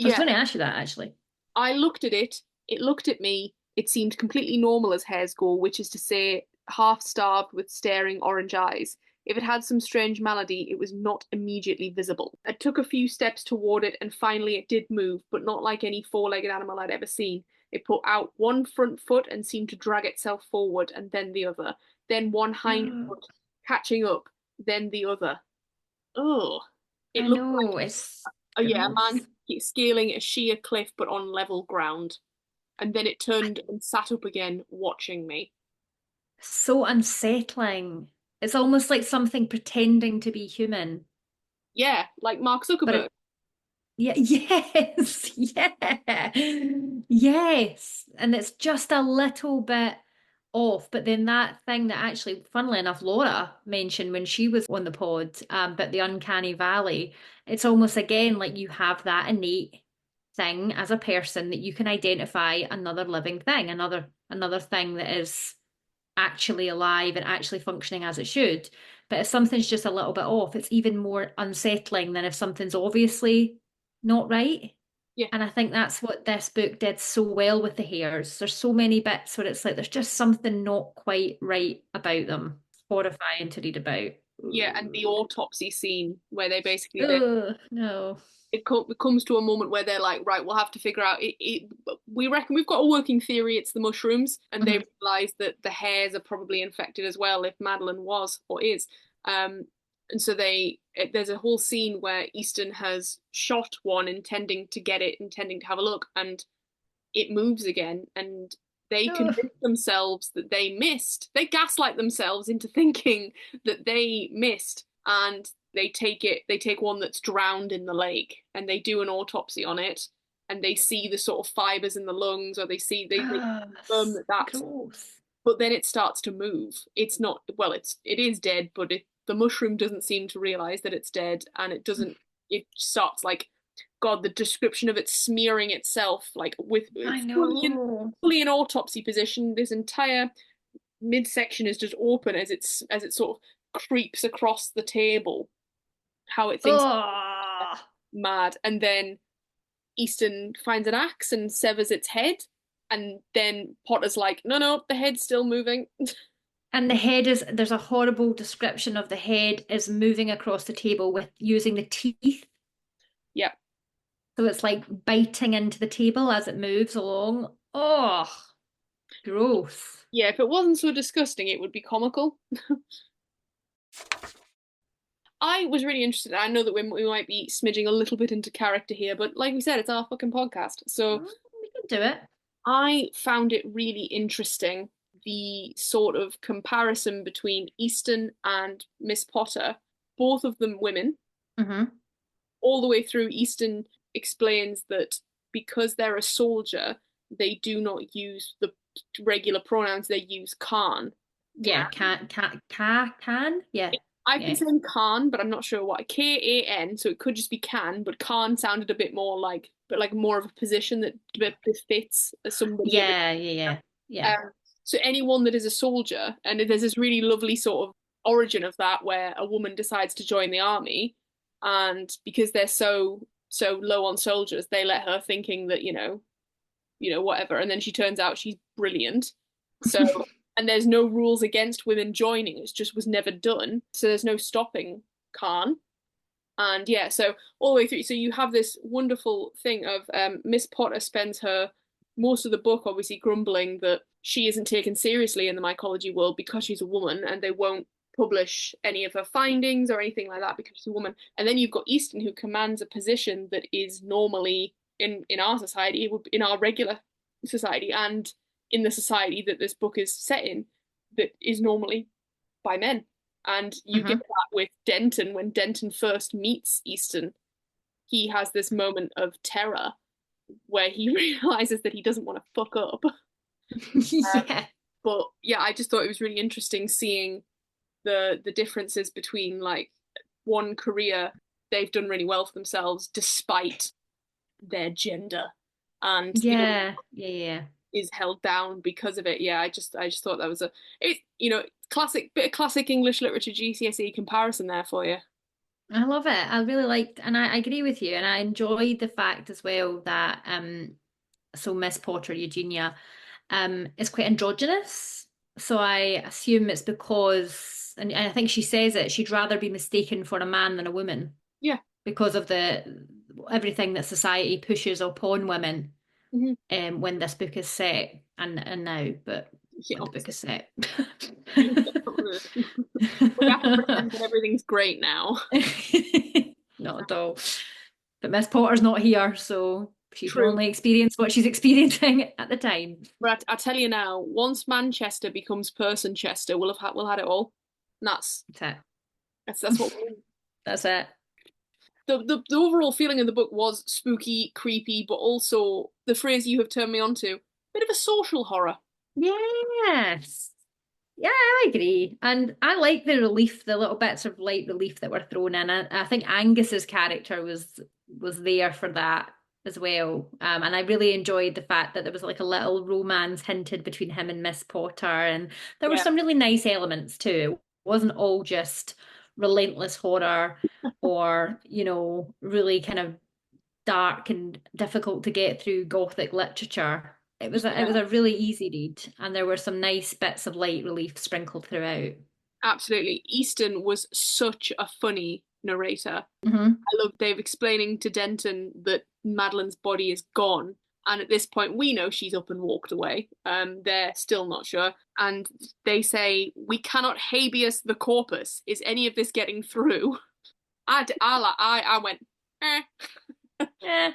I was Yeah, going to ask you that actually. I looked at it, it looked at me, it seemed completely normal as hares go, which is to say half starved with staring orange eyes. If it had some strange malady, it was not immediately visible. I took a few steps toward it and finally it did move, but not like any four-legged animal I'd ever seen. It put out one front foot and seemed to drag itself forward and then the other, then one hind foot catching up. then the other. Oh, it I looked like, know, it's oh yeah, a man gross. scaling a sheer cliff but on level ground. And then it turned and sat up again, watching me. So unsettling. It's almost like something pretending to be human. Yeah, like Mark But Zuckerberg. it, yeah, yes, yeah, yes. And it's just a little bit off. But then that thing that actually, funnily enough, Laura mentioned when she was on the pod, but the uncanny valley, it's almost again like you have that innate thing as a person that you can identify another living thing, another thing that is actually alive and actually functioning as it should. But if something's just a little bit off, it's even more unsettling than if something's obviously not right. Yeah, And I think that's what this book did so well with the hairs. There's so many bits where it's like there's just something not quite right about them. It's horrifying to read about. yeah, and the autopsy scene where they basically they Ugh, no. it comes to a moment where they're like, right, we'll have to figure out we reckon we've got a working theory, it's the mushrooms, and they Mhm. realize that the hairs are probably infected as well if Madeline was or is. Um, and so there's a whole scene where Easton has shot one intending to get it, intending to have a look, and it moves again, and they Ugh. convince themselves that they missed. They gaslight themselves into thinking that they missed, and they take one that's drowned in the lake, and they do an autopsy on it, and they see the sort of fibers in the lungs, or they Ah, confirm that that's. gross. But then it starts to move. It's not well. It is dead, but the mushroom doesn't seem to realize that it's dead, and it doesn't. It starts like God, the description of it smearing itself, like with I fully know. in autopsy position. This entire midsection is just open as it sort of creeps across the table. How it thinks Oh. mad, and then Easton finds an axe and severs its head, and then Potter's like, no, no, the head's still moving. And the head is, there's a horrible description of the head is moving across the table with using the teeth. Yeah, So it's like biting into the table as it moves along. Oh, gross. yeah. If it wasn't so disgusting, it would be comical. I was really interested. I know that we might be smidging a little bit into character here, but like we said, it's our fucking podcast. So We can do it. I found it really interesting the sort of comparison between Easton and Miss Potter, both of them women. Hmm. All the way through, Easton explains that because they're a soldier, they do not use the regular pronouns, they use Khan. Yeah, can. Yeah, I've been yeah, saying Khan, but I'm not sure why. Kan, so it could just be can, but Khan sounded a bit more like, but like more of a position that befits somebody of it. yeah, yeah, yeah, yeah. So anyone that is a soldier, and there's this really lovely sort of origin of that where a woman decides to join the army, and because they're so low on soldiers, they let her thinking that whatever, and then she turns out she's brilliant. So and there's no rules against women joining; it just was never done. So there's no stopping Khan. And yeah, so all the way through, so you have this wonderful thing of Miss Potter spends her most of the book obviously grumbling that she isn't taken seriously in the mycology world because she's a woman, and they won't publish any of her findings or anything like that because she's a woman. And then you've got Easton who commands a position that is normally in our society, in our regular society, and in the society that this book is set in, that is normally by men. And you get Hmm. that with Denton when Denton first meets Easton. He has this moment of terror where he realizes that he doesn't want to fuck up. Yeah, But yeah, I just thought it was really interesting seeing the differences between like one career they've done really well for themselves despite their gender, and the other yeah, yeah, yeah. is held down because of it. Yeah, I just thought that was a it classic bit of classic English literature GCSE comparison there for you. I love it. I really liked, and I agree with you, and I enjoyed the fact as well that so Miss Potter, Eugenia, is quite androgynous. So I assume it's because, and I think she says it, she'd rather be mistaken for a man than a woman Yeah. because of the everything that society pushes upon women Mhm. when this book is set and now. But Yeah, when the book is set. we have to pretend that everything's great now. Not at all. But Miss Potter's not here, so she can True. only experience what she's experiencing at the time. But I tell you now, once Manchester becomes Person Chester, we'll had it all. And That's that's what it. That's it. the overall feeling of the book was spooky, creepy, but also the phrase you have turned me on to, bit of a social horror. Yes. Yeah, I agree. And I like the relief, the little bits of light relief that were thrown in. I think Angus's character was there for that as well. And I really enjoyed the fact that there was like a little romance hinted between him and Miss Potter, and there were Yeah, some really nice elements too. It wasn't all just relentless horror or, really kind of dark and difficult to get through gothic literature. It was yeah, a really easy read, and there were some nice bits of light relief sprinkled throughout. absolutely. Easton was such a funny narrator. Hmm. I love Dave explaining to Denton that Madeline's body is gone. And at this point, we know she's up and walked away. They're still not sure. And they say, we cannot habeas the corpus. Is any of this getting through? I went, eh. Yeah,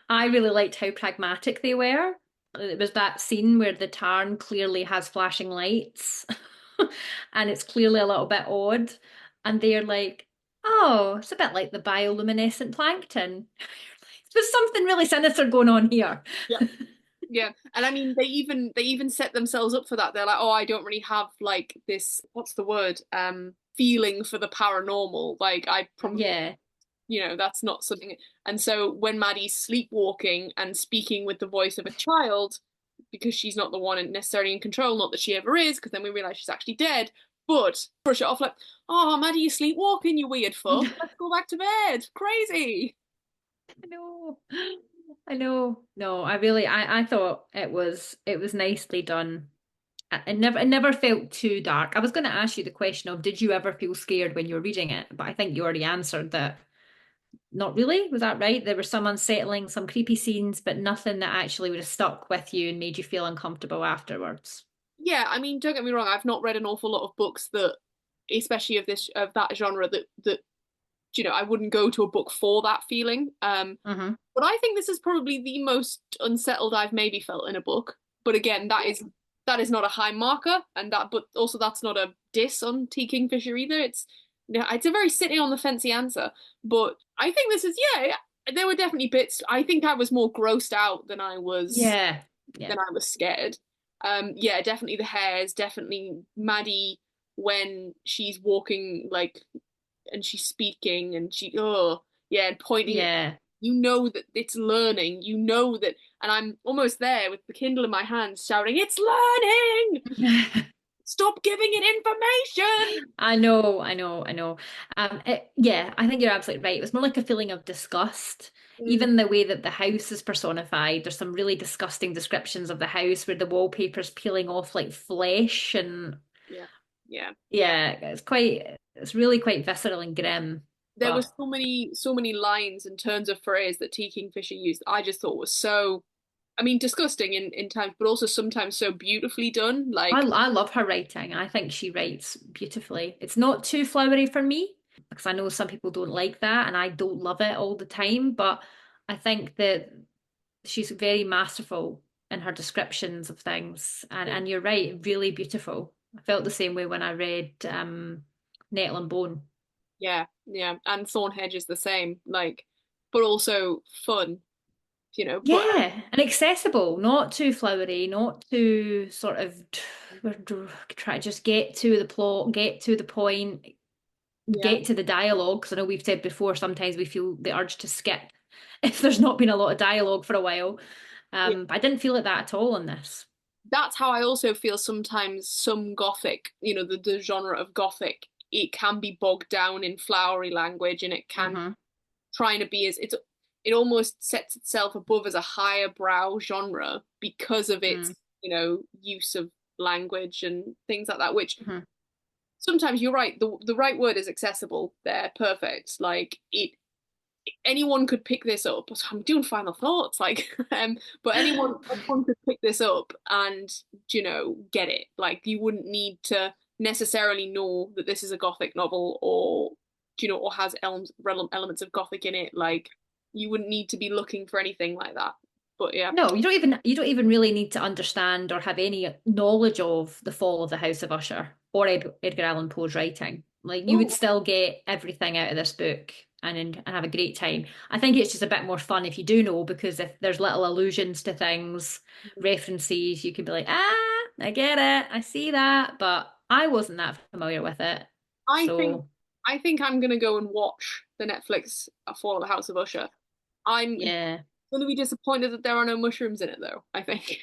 I really liked how pragmatic they were. It was that scene where the tarn clearly has flashing lights, and it's clearly a little bit odd, and they're like, "Oh, it's a bit like the bioluminescent plankton." There's something really sinister going on here. Yeah. Yeah, and I mean they even set themselves up for that. They're like, oh, I don't really have like this, what's the word? Feeling for the paranormal. Like I probably, Yeah, that's not something. And so when Maddie's sleepwalking and speaking with the voice of a child, because she's not the one necessarily in control, not that she ever is, because then we realize she's actually dead. But brush it off like, oh, Maddie, you're sleepwalking, you weird fuck. Let's go back to bed. Crazy. I know. I know. No, I thought it was nicely done. It never felt too dark. I was going to ask you the question of did you ever feel scared when you were reading it? But I think you already answered that. Not really. Was that right? There were some unsettling, some creepy scenes, but nothing that actually would have stuck with you and made you feel uncomfortable afterwards. Yeah, I mean, don't get me wrong, I've not read an awful lot of books that, especially of that genre, that I wouldn't go to a book for that feeling. Hmm. But I think this is probably the most unsettled I've maybe felt in a book. But again, that is not a high marker, and but also that's not a diss on T. Kingfisher either. It's a very sitting on the fancy answer. But I think this is, yeah, there were definitely bits. I think I was more grossed out Yeah. Yeah. than I was scared. Yeah, definitely the hairs, definitely Maddie when she's walking like and she's speaking and oh yeah, and pointing at, Yeah. that it's learning, that, and I'm almost there with the Kindle in my hand shouting, it's learning! Stop giving it information! I know, I know, I know. Yeah, I think you're absolutely right. It was more like a feeling of disgust. Mm, Even the way that the house is personified, there's some really disgusting descriptions of the house where the wallpaper's peeling off like flesh, and yeah, yeah. yeah, it's really quite visceral and grim. There were But so many lines and turns of phrase that T. Kingfisher used I just thought was so, I mean, disgusting in times, but also sometimes so beautifully done. I Like, I love her writing. I think she writes beautifully. It's not too flowery for me because I know some people don't like that, and I don't love it all the time, but I think that she's very masterful in her descriptions of things, and you're right, really beautiful. I felt the same way when I read Nettle and Bone. yeah, yeah, and Thornhedge is the same, like, but also fun, but Yeah, and accessible, not too flowery, not too sort of try to just get to the plot, get to the point, yeah, get to the dialogue. Because I know we've said before, sometimes we feel the urge to skip if there's not been a lot of dialogue for a while. yeah. But I didn't feel it that at all in this. That's how I also feel sometimes some Gothic, the genre of Gothic, it can be bogged down in flowery language and it can Hmm. trying to be it almost sets itself above as a higher brow genre because of its, use of language and things like that, which Hmm. sometimes you're right, the right word is accessible there, perfect. Like anyone could pick this up. I'm doing final thoughts, like, but anyone could pick this up and, get it. Like, you wouldn't need to necessarily know that this is a gothic novel, or, or has elements of gothic in it. Like, you wouldn't need to be looking for anything like that. But yeah. No, you don't even really need to understand or have any knowledge of the fall of the House of Usher or Edgar Allan Poe's writing. Like you would Oh, still get everything out of this book and have a great time. I think it's just a bit more fun if you do know because if there's little allusions to things, references, you can be like, I get it, I see that, but I wasn't that familiar with it. I think So I think I'm gonna go and watch the Netflix Fall of the House of Usher. I'm yeah. gonna be disappointed that there are no mushrooms in it, though, I think.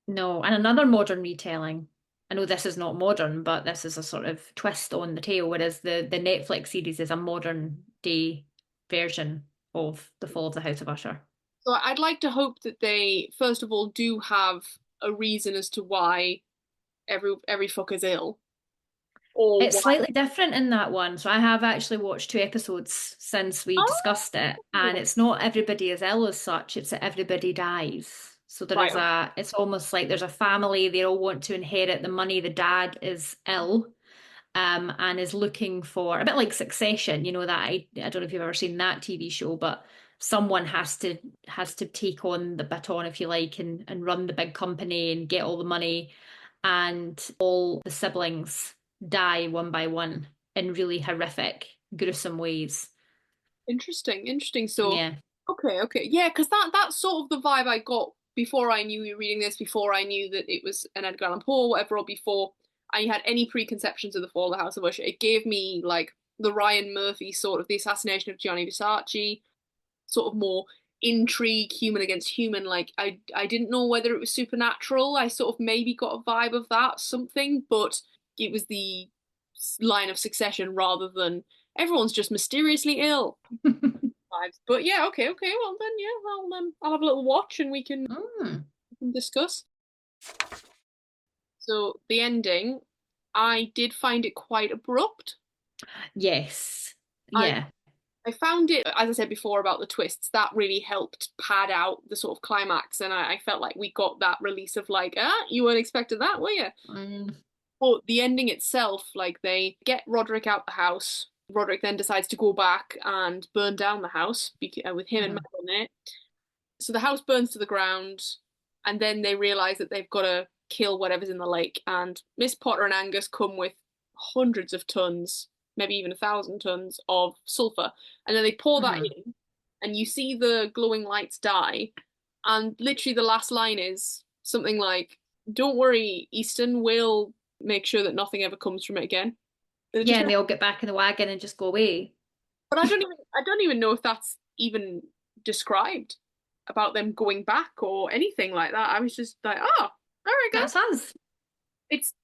No, and another modern retelling. I know this is not modern, but this is a sort of twist on the tale, whereas the Netflix series is a modern day version of The Fall of the House of Usher. So I'd like to hope that they, first of all, do have a reason as to why every fuck is ill, or It's why. slightly different in that one. So I have actually watched two episodes since we discussed it, and Oh, it's not everybody is ill as such, it's that everybody dies. So there right. is Okay. it's almost like there's a family, they all want to inherit the money. The dad is ill, and is looking for a bit like Succession, that I don't know if you've ever seen that TV show, but someone has to take on the baton, if you like, and run the big company and get all the money, and all the siblings die one by one in really horrific, gruesome ways. Interesting, interesting. So, Yeah. okay, yeah, because that's sort of the vibe I got before I knew you were reading this, before I knew that it was an Edgar Allan Poe, or whatever, or before I had any preconceptions of the Fall of the House of Usher. It gave me like the Ryan Murphy sort of the assassination of Gianni Versace, sort of more intrigue, human against human. Like I didn't know whether it was supernatural. I sort of maybe got a vibe of that something, but it was the line of succession rather than everyone's just mysteriously ill vibes. But yeah, okay. Well then, yeah, I'll have a little watch and Mm. we can discuss. So the ending, I did find it quite abrupt. Yes. I Yeah. I found it, as I said before about the twists, that really helped pad out the sort of climax, and I felt like we got that release of like, you weren't expecting that, were you? Mm. But the ending itself, like they get Roderick out the house. Roderick then decides to go back and burn down the house with him and Mhm. Mel in it. So the house burns to the ground, and then they realize that they've got to kill whatever's in the lake. And Miss Potter and Angus come with hundreds of tons, maybe even 1,000 tons of sulfur, and then they pour that Mhm. in, and you see the glowing lights die. And literally, the last line is something like, "Don't worry, Easton will make sure that nothing ever comes from it again." And it Yeah, just, and they all get back in the wagon and just go away. but I don't even know if that's even described about them going back or anything like that. I was just like, oh, all right, That's guys. us. It's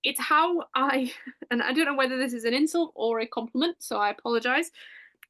it's how I and I don't know whether this is an insult or a compliment, so I apologize.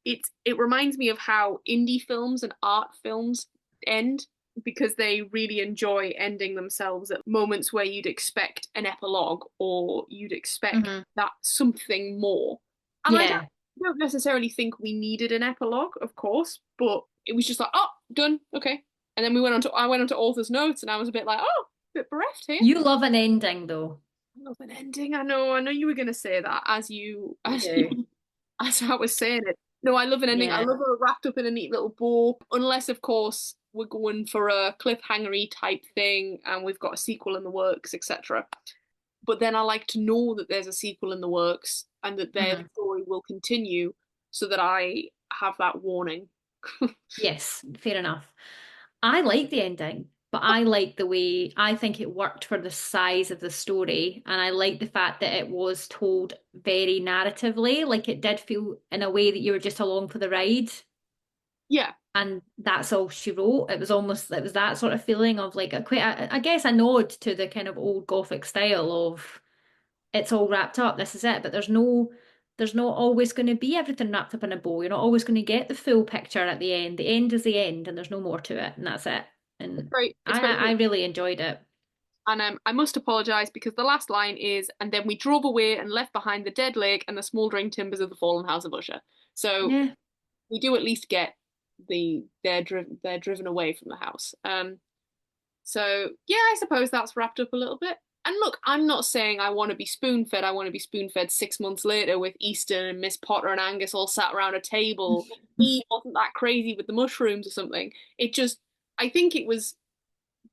It reminds me of how indie films and art films end because they really enjoy ending themselves at moments where you'd expect an epilogue or you'd expect Hmm. that something more. And I Yeah. don't necessarily think we needed an epilogue, of course, but it was just like, oh, done, okay. And then I went on to author's notes and I was a bit like, oh, a bit bereft here. You love an ending though. I love an ending. I know you were gonna say that You do. as I was saying it. No, I love an ending. I Yeah. love it wrapped up in a neat little bow. Unless, of course, we're going for a cliffhangery type thing and we've got a sequel in the works, etc. But then I like to know that there's a sequel in the works and that their Hmm. story will continue so that I have that warning. Yes, fair enough. I like the ending, but I like the way I think it worked for the size of the story, and I like the fact that it was told very narratively, like it did feel in a way that you were just along for the ride. Yeah, And that's all she wrote. It was that sort of feeling of like I guess a nod to the kind of old Gothic style of it's all wrapped up, this is it. But there's not always going to be everything wrapped up in a bow. You're not always going to get the full picture at the end. The end is the end, and there's no more to it, and that's it. And it's I very I good. really enjoyed it. And I must apologise because the last line is, and then we drove away and left behind the dead lake and the smouldering timbers of the fallen house of Usher. So Yeah, we do at least get they're driven away from the house. So yeah, I suppose that's wrapped up a little bit. And look, I'm not saying I want to be spoon fed. I want to be spoon fed 6 months later with Easton and Miss Potter and Angus all sat around a table. He wasn't that crazy with the mushrooms or something. It just, I think it was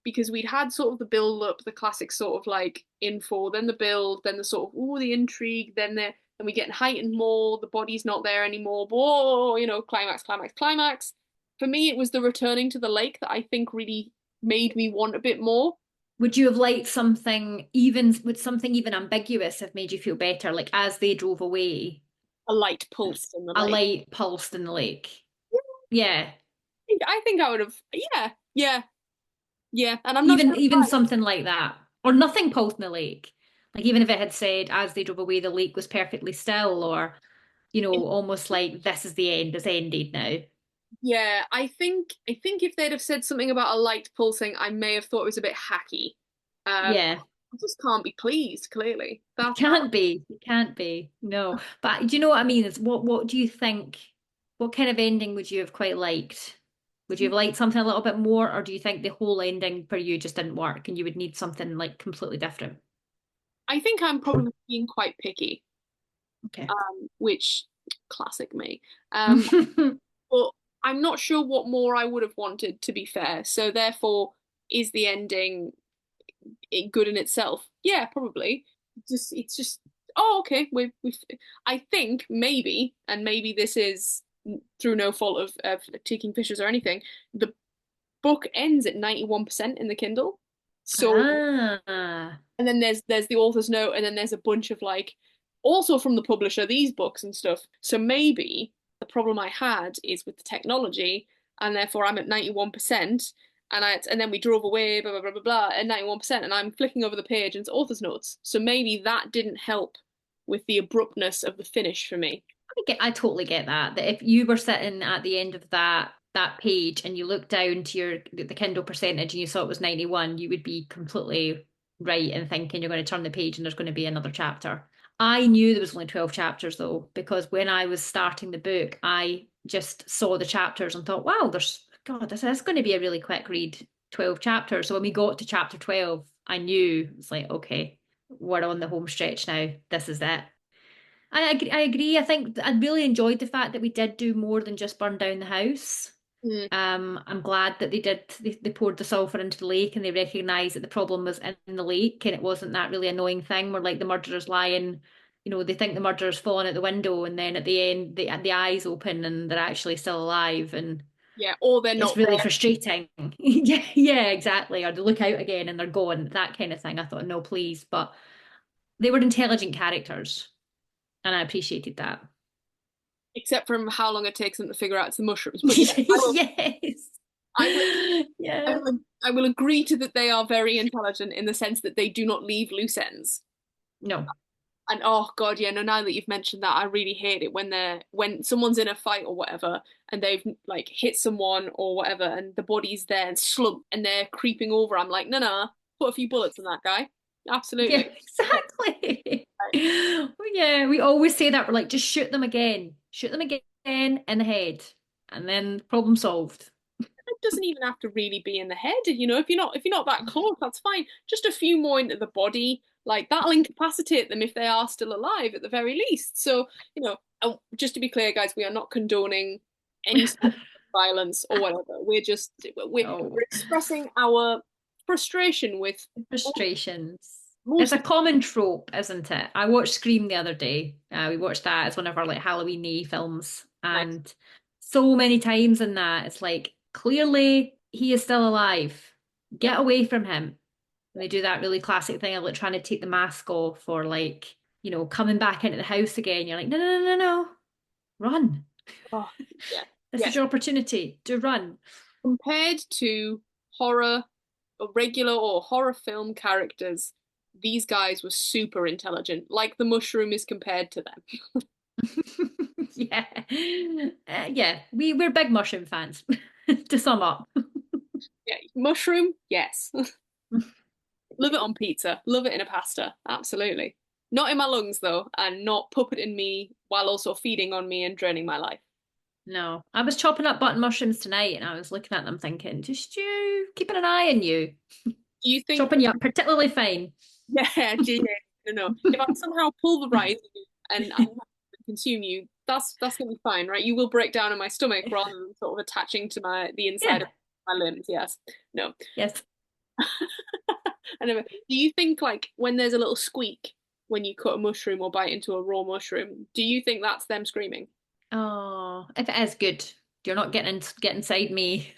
because we'd had sort of the build up, the classic sort of like info, then the build, then the sort of the intrigue, then we get heightened more. The body's not there anymore. Whoa, climax, climax, climax. For me, it was the returning to the lake that I think really made me want a bit more. Would you have liked something even, would something even ambiguous have made you feel better? Like as they drove away, A light pulse in the a lake. light pulsed in the lake. Yeah. I think I would have. Yeah, yeah, yeah. And I'm not Even sure even why. something like that. Or nothing pulsed in the lake. Like even if it had said as they drove away the lake was perfectly still, or almost like this is the end, it's ended now. Yeah, I think if they'd have said something about a light pulsing, I may have thought it was a bit hacky. Yeah. I just can't be pleased, clearly. You That can't be. You can't be. No. But do you know what I mean? It's what do you think? What kind of ending would you have quite liked? Would you have liked something a little bit more, or do you think the whole ending for you just didn't work and you would need something like completely different? I think I'm probably being quite picky, Okay. which classic me. But I'm not sure what more I would have wanted, to be fair. So therefore, is the ending good in itself? Yeah, probably. It's just oh okay. We've I think maybe, and maybe this is through no fault of Kingfishers or anything. The book ends at 91% in the Kindle. So Ah. and then there's the author's note, and then there's a bunch of like also from the publisher these books and stuff. So maybe the problem I had is with the technology, and therefore I'm at 91%, and then we drove away, blah blah blah blah blah, at 91%, and I'm flicking over the page and it's author's notes. So maybe that didn't help with the abruptness of the finish for me. I totally get that. That if you were sitting at the end of that page and you looked down to the Kindle percentage and you saw it was 91, you would be completely right in thinking you're going to turn the page and there's going to be another chapter. I knew there was only 12 chapters though, because when I was starting the book, I just saw the chapters and thought, wow, this is going to be a really quick read, 12 chapters. So when we got to chapter 12, I knew it's like, okay, we're on the home stretch now. This is it. I agree. I agree. I think I really enjoyed the fact that we did do more than just burn down the house. Mm, I'm glad that they poured the sulfur into the lake and they recognised that the problem was in the lake and it wasn't that really annoying thing where like the murderer's lying, they think the murderer's fallen out the window and then at the end the eyes open and they're actually still alive and yeah, or they're it's not really there. frustrating. Yeah, yeah, exactly. Or they look out again and they're gone, that kind of thing. I thought, no, please. But they were intelligent characters and I appreciated that. Except from how long it takes them to figure out it's the mushrooms. But yeah, Yes. I will, Yeah. I will agree to that they are very intelligent in the sense that they do not leave loose ends. No. And oh God, yeah, no, now that you've mentioned that, I really hate it when someone's in a fight or whatever and they've like hit someone or whatever and the body's there and slump and they're creeping over. I'm like, no, no, put a few bullets in that guy. Yeah, Absolutely. exactly. Yeah, we always say that. We're like, just shoot them again. Shoot them again in the head. And then problem solved. It doesn't even have to really be in the head, if you're not that close, that's fine. Just a few more into the body, like that'll incapacitate them if they are still alive at the very least. So, just to be clear, guys, we are not condoning any sort of violence or whatever. We're Oh, expressing our frustration with frustrations. It's most a of common trope, isn't it? I watched Scream the other day. We watched that as one of our like Halloween-y films, my and so many times in that, it's like clearly he is still alive. yeah. Get away from him. And they do that really classic thing of like trying to take the mask off or like, coming back into the house again. You're like, no, no, no, no, no. Run. Oh, yeah. This Yeah. is your opportunity to run. Compared to horror or regular or horror film characters, these guys were super intelligent, like the mushroom is compared to them. Yeah. Yeah, we're big mushroom fans, to sum up. Yeah, mushroom, yes. Love it on pizza, love it in a pasta, absolutely. Not in my lungs though, and not puppeting me while also feeding on me and draining my life. No. I was chopping up button mushrooms tonight and I was looking at them thinking, just you, keeping an eye on you. Do you think, Chopping you up particularly fine. yeah, no. If I somehow pulverize you and I consume you, that's gonna be fine, right? You will break down in my stomach rather than sort of attaching to the inside of Yeah. my limbs. Yes. No. Yes. I never. Do you think like when there's a little squeak when you cut a mushroom or bite into a raw mushroom, do you think that's them screaming? Oh, if it is good, you're not get inside me.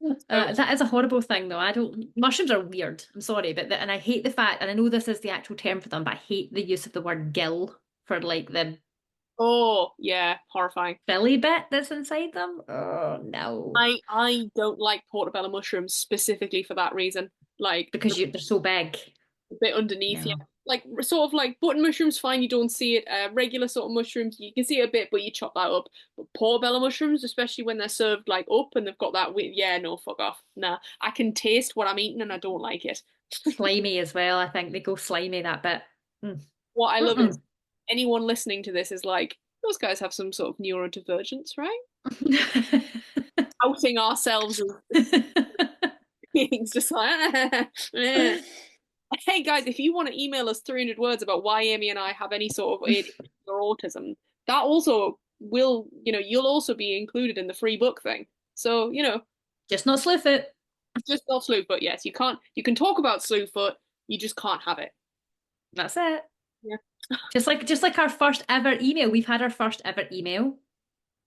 So, That is a horrible thing, though. I don't. Mushrooms are weird. I'm sorry, but and I hate the fact, and I know this is the actual term for them, but I hate the use of the word gill for like the oh yeah, horrifying. belly bit that's inside them. Oh no, I don't like portobello mushrooms specifically for that reason. Like the because they're so big. bit underneath, yeah. No. Like sort of like button mushrooms, fine, you don't see it. Regular sort of mushrooms, you can see it a bit, but you chop that up. But portobello mushrooms, especially when they're served like up and they've got that, yeah, no, fuck off. Nah, I can taste what I'm eating and I don't like it. Slimy as well. I think they go slimy that bit. Mm. What I love is Mm-mm. anyone listening to this is like, those guys have some sort of neurodivergence, right? Outing ourselves as beings, just like, eh. Hey guys, if you want to email us 300 words about why Amy and I have any sort of ADHD or autism, that also will, you'll also be included in the free book thing. So, Just not Slewfoot. just not Slewfoot, yes. You can talk about Slewfoot, you just can't have it. That's it. Yeah. Just like our first ever email. We've had our first ever email.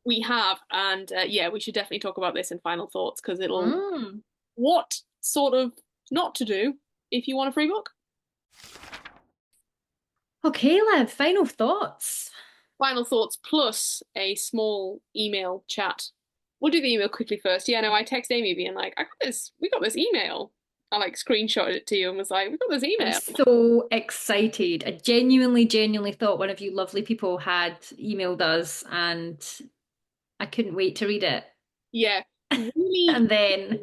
We have, and yeah, we should definitely talk about this in final thoughts because it'll, Mm. what sort of not to do if you want a free book. Okay, Liv, final thoughts. Final thoughts plus a small email chat. We'll do the email quickly first. Yeah, no, I text Amy being like, we got this email. I like screenshotted it to you and was like, we got this I'm email. so excited. I genuinely thought one of you lovely people had emailed us and I couldn't wait to read it. Yeah, really. And then,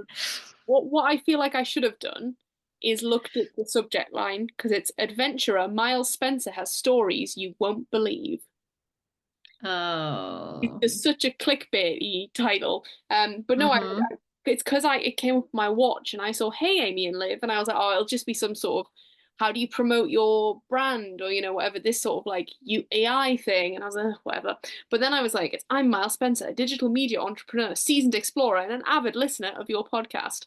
What I feel like I should have done is looked at the subject line because it's adventurer Miles Spencer has stories you won't believe. It's oh, just such a clickbaity title. But no, mm-hmm. it's because it came up my watch and I saw Hey Amy and Liv and I was like, oh, it'll just be some sort of how do you promote your brand or whatever this sort of like AI thing and I was like whatever. But then I was like, I'm Miles Spencer, a digital media entrepreneur, seasoned explorer, and an avid listener of your podcast.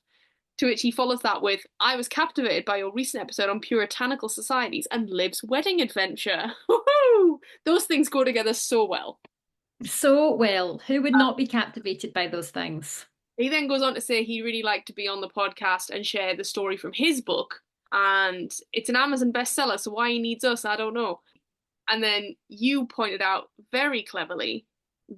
To which he follows that with, I was captivated by your recent episode on puritanical societies and Liv's wedding adventure. Woohoo! Those things go together so well. So well. Who would not be captivated by those things? He then goes on to say he'd really like to be on the podcast and share the story from his book. And it's an Amazon bestseller, so why he needs us, I don't know. And then you pointed out very cleverly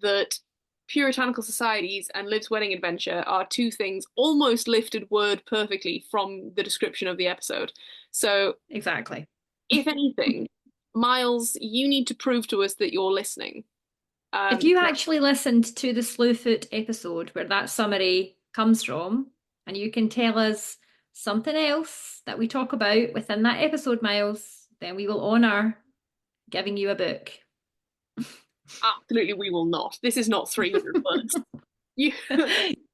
that puritanical societies and Liv's wedding adventure are two things almost lifted word perfectly from the description of the episode. So, Exactly. if anything, Miles, you need to prove to us that you're listening. If you actually listened to the Slewfoot episode where that summary comes from, and you can tell us something else that we talk about within that episode, Miles, then we will honour giving you a book. Absolutely, we will not. This is not 300 words. You,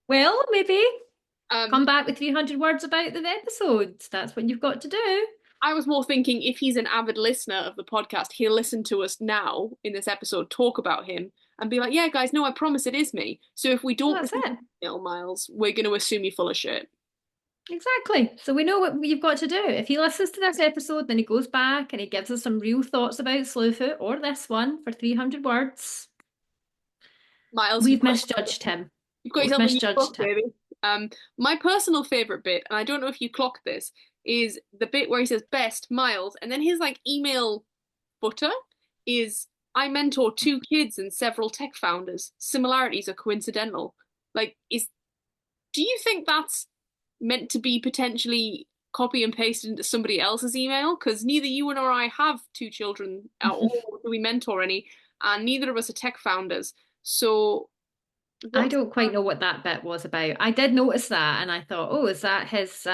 Well, maybe um, come back with 300 words about the episode. That's what you've got to do. I was more thinking if he's an avid listener of the podcast, he'll listen to us now in this episode talk about him and be like, yeah, guys, no, I promise it is me. So if we Well, don't that's believe it. you, Miles, we're going to assume you're full of shit. Exactly. So we know what you've got to do. If he listens to this episode, then he goes back and he gives us some real thoughts about Slewfoot or this one for 300 words. Miles, We've misjudged him. you've got We've yourself a new misjudged book, him. baby. My personal favorite bit, and I don't know if you clocked this, is the bit where he says best Miles, and then his like email footer is I mentor two kids and several tech founders. Similarities are coincidental. Like, do you think that's meant to be potentially copy and pasted into somebody else's email? Because neither you nor I have two children, or do we mentor any, and neither of us are tech founders. So I what's don't quite know what that bit was about. I did notice that and I thought, oh, is that his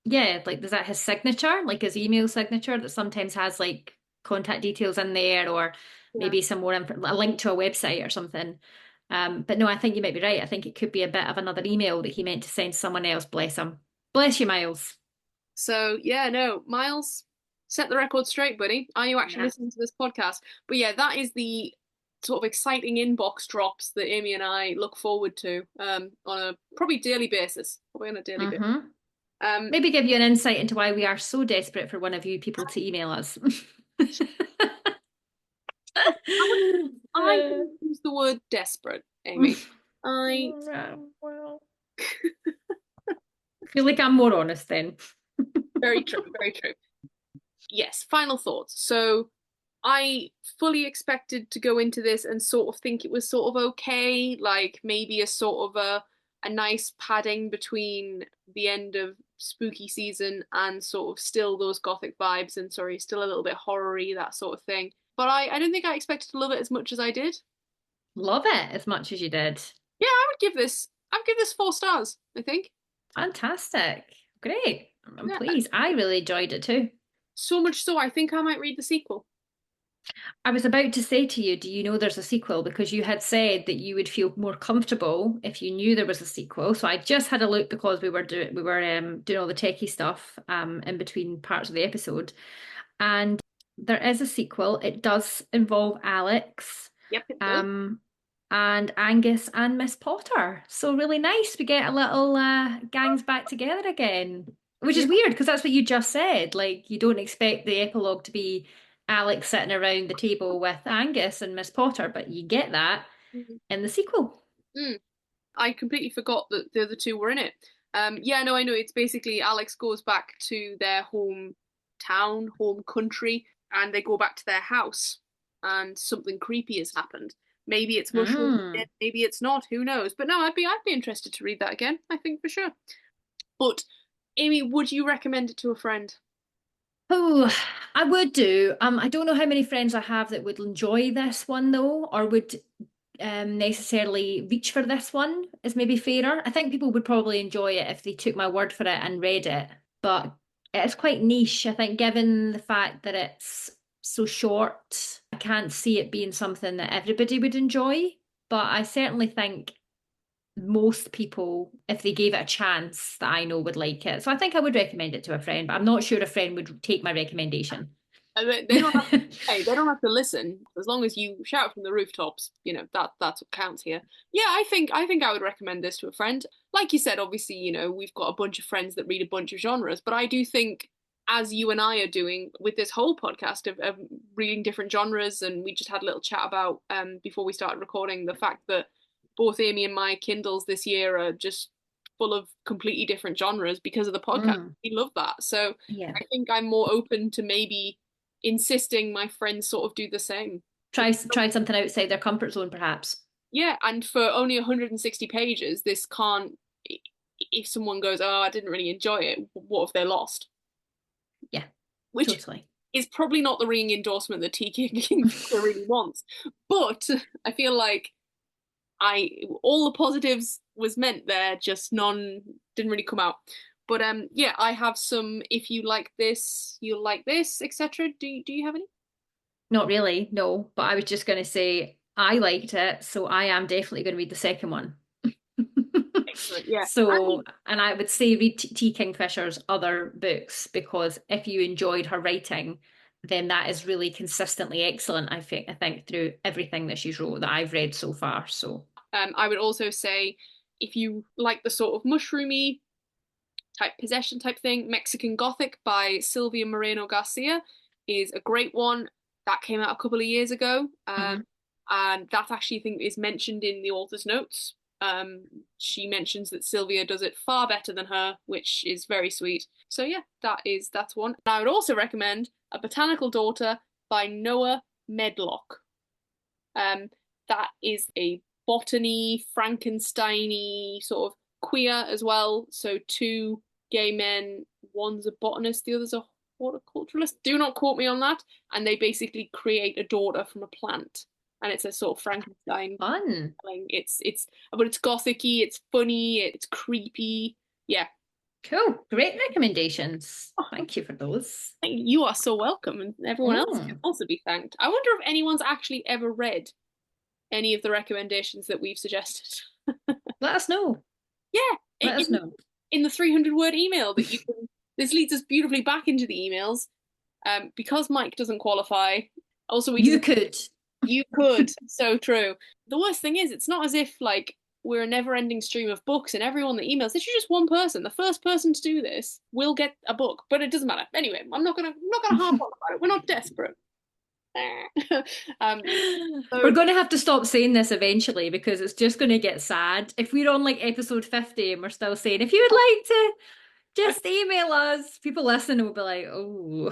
yeah, like is that his signature? Like his email signature that sometimes has like contact details in there, or Yeah. maybe some more a link to a website or something. But no, I think you might be right. I think it could be a bit of another email that he meant to send someone else. Bless him. Bless you, Miles. So yeah, no, Miles, set the record straight, buddy. Are you actually Yeah. listening to this podcast? But yeah, that is the sort of exciting inbox drops that Amy and I look forward to on a probably daily basis. Probably on a daily basis. Mm-hmm. Um, Maybe give you an insight into why we are so desperate for one of you people to email us. I wouldn't use the word desperate, Amy. I Well, I feel like I'm more honest then. very true, very true. Yes, final thoughts. So I fully expected to go into this and sort of think it was sort of okay, like maybe a sort of a nice padding between the end of spooky season and sort of still those gothic vibes and sorry, still a little bit horror-y, that sort of thing. But I don't think I expected to love it as much as I did. Love it as much as you did. Yeah, I would give this 4 stars, I think. Fantastic. Great. I'm Yeah. pleased. I really enjoyed it too. So much so I think I might read the sequel. I was about to say to you, do you know there's a sequel? Because you had said that you would feel more comfortable if you knew there was a sequel. So I just had a look because we were doing all the techie stuff in between parts of the episode. And there is a sequel. It does involve Alex, Yep, it does. um, and Angus and Miss Potter. So really nice. We get a little gangs back together again, which Yeah. is weird because that's what you just said. Like you don't expect the epilogue to be Alex sitting around the table with Angus and Miss Potter, but you get that Mm. in the sequel. Mm. I completely forgot that the other two were in it. Yeah, no, I know. It's basically Alex goes back to their home town, home country, and they go back to their house, and something creepy has happened. Maybe it's mushroom, Mm. maybe it's not. Who knows? But no, I'd be interested to read that again. I think for sure. But Amy, would you recommend it to a friend? Oh, I would do. I don't know how many friends I have that would enjoy this one though, or would necessarily reach for this one is maybe fairer. I think people would probably enjoy it if they took my word for it and read it, but it's quite niche. I think, given the fact that it's so short, I can't see it being something that everybody would enjoy. But I certainly think most people, if they gave it a chance, that I know would like it. So I think I would recommend it to a friend, but I'm not sure a friend would take my recommendation. They don't have. Hey, they don't have to listen as long as you shout from the rooftops. You know that's what counts here. Yeah, I think I would recommend this to a friend. Like you said, obviously, we've got a bunch of friends that read a bunch of genres, but I do think, as you and I are doing with this whole podcast of reading different genres, and we just had a little chat about before we started recording the fact that both Amy and my Kindles this year are just full of completely different genres because of the podcast. Mm, We love that. So yeah. I think I'm more open to maybe insisting my friends sort of do the same. Try something outside their comfort zone, perhaps. Yeah, and for only 160 pages, this can't. If someone goes, "Oh, I didn't really enjoy it," what have they lost? Yeah, Which totally. is probably not the ringing endorsement that TK Kingfisher really wants. But I feel like I all the positives was meant there, just none didn't really come out. But yeah, I have some. If you like this, you'll like this, etc. Do you have any? Not really, no. But I was just going to say I liked it, so I am definitely going to read the second one. Excellent. Yeah. So, and I would say read T. Kingfisher's other books because if you enjoyed her writing, then that is really consistently excellent. I think through everything that she's wrote that I've read so far. So, I would also say if you like the sort of mushroomy type possession type thing, Mexican Gothic by Sylvia Moreno Garcia is a great one. That came out a couple of years ago. mhm. And that actually I think is mentioned in the author's notes. She mentions that Sylvia does it far better than her, which is very sweet. So yeah, that's one. And I would also recommend A Botanical Daughter by Noah Medlock. Um, that is a botany, Frankensteiny sort of queer as well. So two gay men, one's a botanist, the other's a horticulturalist. Do not quote me on that. And they basically create a daughter from a plant. And it's a sort of Frankenstein Fun. thing. But it's gothicy, it's funny, it's creepy. Yeah, Cool. Great recommendations. Thank you for those. You are so welcome, and everyone else can Mm. also be thanked. I wonder if anyone's actually ever read any of the recommendations that we've suggested. Let us know. Yeah, Let us know. in the 300-word email that you can. This leads us beautifully back into the emails. Because Mike doesn't qualify. Also, we You didn't. could. You could. So true. The worst thing is, it's not as if like we're a never-ending stream of books and everyone that emails. It's just one person. The first person to do this will get a book, but it doesn't matter. Anyway, I'm not gonna harp on about it. We're not desperate. um, We're so going to have to stop saying this eventually because it's just going to get sad. If we're on like episode 50 and we're still saying, if you would like to just email us, people listening will be like, oh,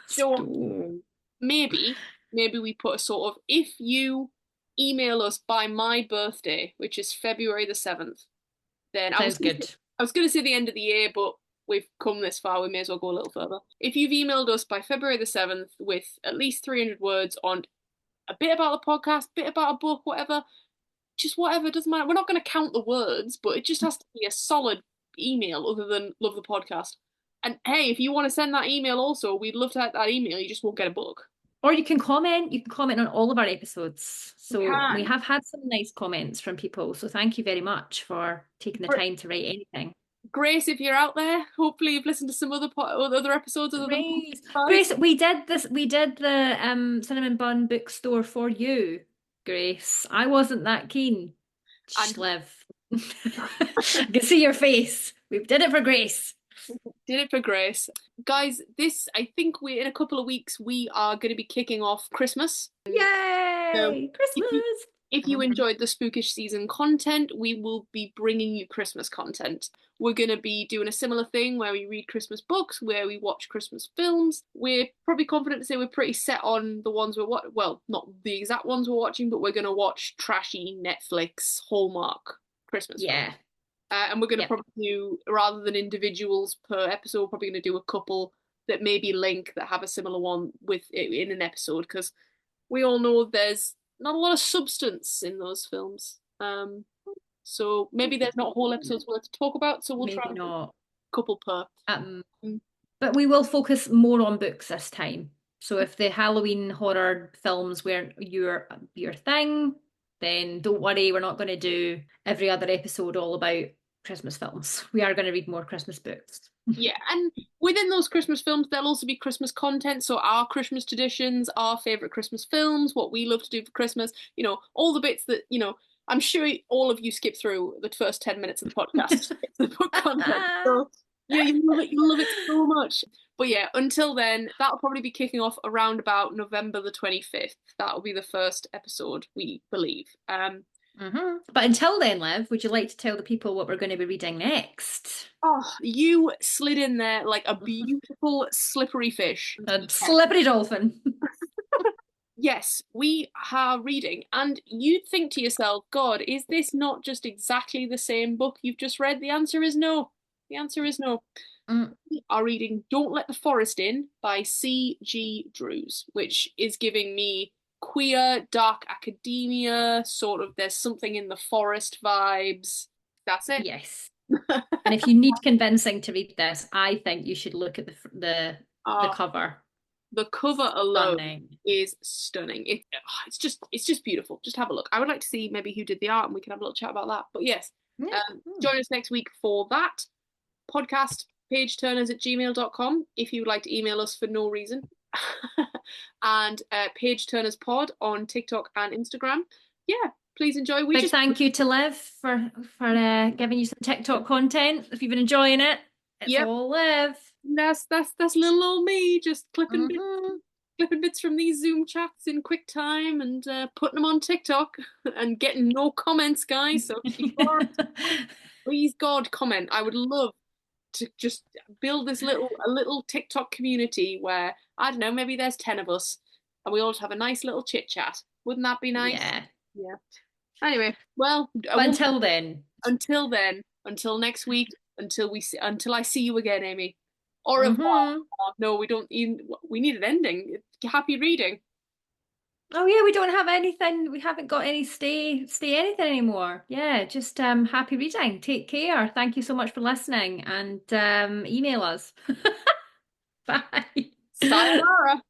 so stop. maybe we put a sort of if you email us by my birthday, which is February the 7th, then Sounds good. I was gonna say the end of the year, but we've come this far, we may as well go a little further. If you've emailed us by February the 7th with at least 300 words on a bit about the podcast, bit about a book, whatever, just whatever, doesn't matter. We're not going to count the words, but it just has to be a solid email other than love the podcast. And hey, if you want to send that email also, we'd love to have that email. You just won't get a book. Or you can comment. You can comment on all of our episodes. You So we can. have had some nice comments from people. So thank you very much for taking the time to write anything. Grace, if you're out there, hopefully you've listened to some other episodes other than Grace, five. Grace, we did this. We did the cinnamon bun bookstore for you, Grace. I wasn't that keen. And Shh, Liv. I can see your face. We did it for Grace. did it for Grace. Guys, this, I think we in a couple of weeks, we are going to be kicking off Christmas. So Yay! if you Christmas. if you enjoyed the Spookish season content, we will be bringing you Christmas content. We're going to be doing a similar thing where we read Christmas books, where we watch Christmas films. We're probably confident to say we're pretty set on the ones well, not the exact ones we're watching, but we're going to watch trashy Netflix Hallmark Christmas films. Yeah. And we're going to Yep. probably do, rather than individuals per episode, we're probably going to do a couple that maybe link that have a similar one with in an episode, because we all know there's not a lot of substance in those films. So maybe there's not whole episodes worth to talk about, so we'll try Maybe and do a not. couple per. Um, Mm. but we will focus more on books this time. So if the Halloween horror films weren't your thing, then don't worry, we're not going to do every other episode all about Christmas films. We are going to read more Christmas books. Yeah, and within those Christmas films, there'll also be Christmas content. So our Christmas traditions, our favorite Christmas films, what we love to do for Christmas, all the bits that, I'm sure all of you skip through the first 10 minutes of the podcast to get to the book content. So yeah, you love it so much. But yeah, until then, that'll probably be kicking off around about November the 25th. That'll be the first episode, we believe. But until then, Liv, would you like to tell the people what we're going to be reading next? Oh, you slid in there like a beautiful slippery fish. A slippery dolphin. Yes, we are reading, and you'd think to yourself, God, is this not just exactly the same book you've just read? The answer is no. The answer is no. Mm. We are reading Don't Let the Forest In by C.G. Drews, which is giving me queer, dark academia, sort of there's something in the forest vibes. That's it. Yes. And if you need convincing to read this, I think you should look at the Uh, cover. the cover alone Stunning. is stunning. It's just beautiful. Just have a look. I would like to see maybe who did the art, and we can have a little chat about that. But yes, Yeah. join us next week for that podcast. pageturners@gmail.com if you would like to email us for no reason. And Page Turners Pod on TikTok and Instagram. Yeah, please enjoy. Big thank you to Liv for giving you some TikTok content. If you've been enjoying it, it's Yep, all Liv. that's little old me just Mhm. clipping bits from these Zoom chats in quick time and putting them on TikTok and getting no comments, guys. So if you are, please God comment. I would love to just build a little TikTok community where I don't know, maybe there's 10 of us and we all have a nice little chit chat. Wouldn't that be nice? Yeah. Yeah. Anyway, well, But until then. until next week, until I see you again, Amy. Au revoir. Mhm. No, we don't even, we need an ending. Happy reading. Oh yeah, we don't have anything. We haven't got any stay anything anymore. Yeah, just happy reading. Take care. Thank you so much for listening and email us. Bye. Sayonara.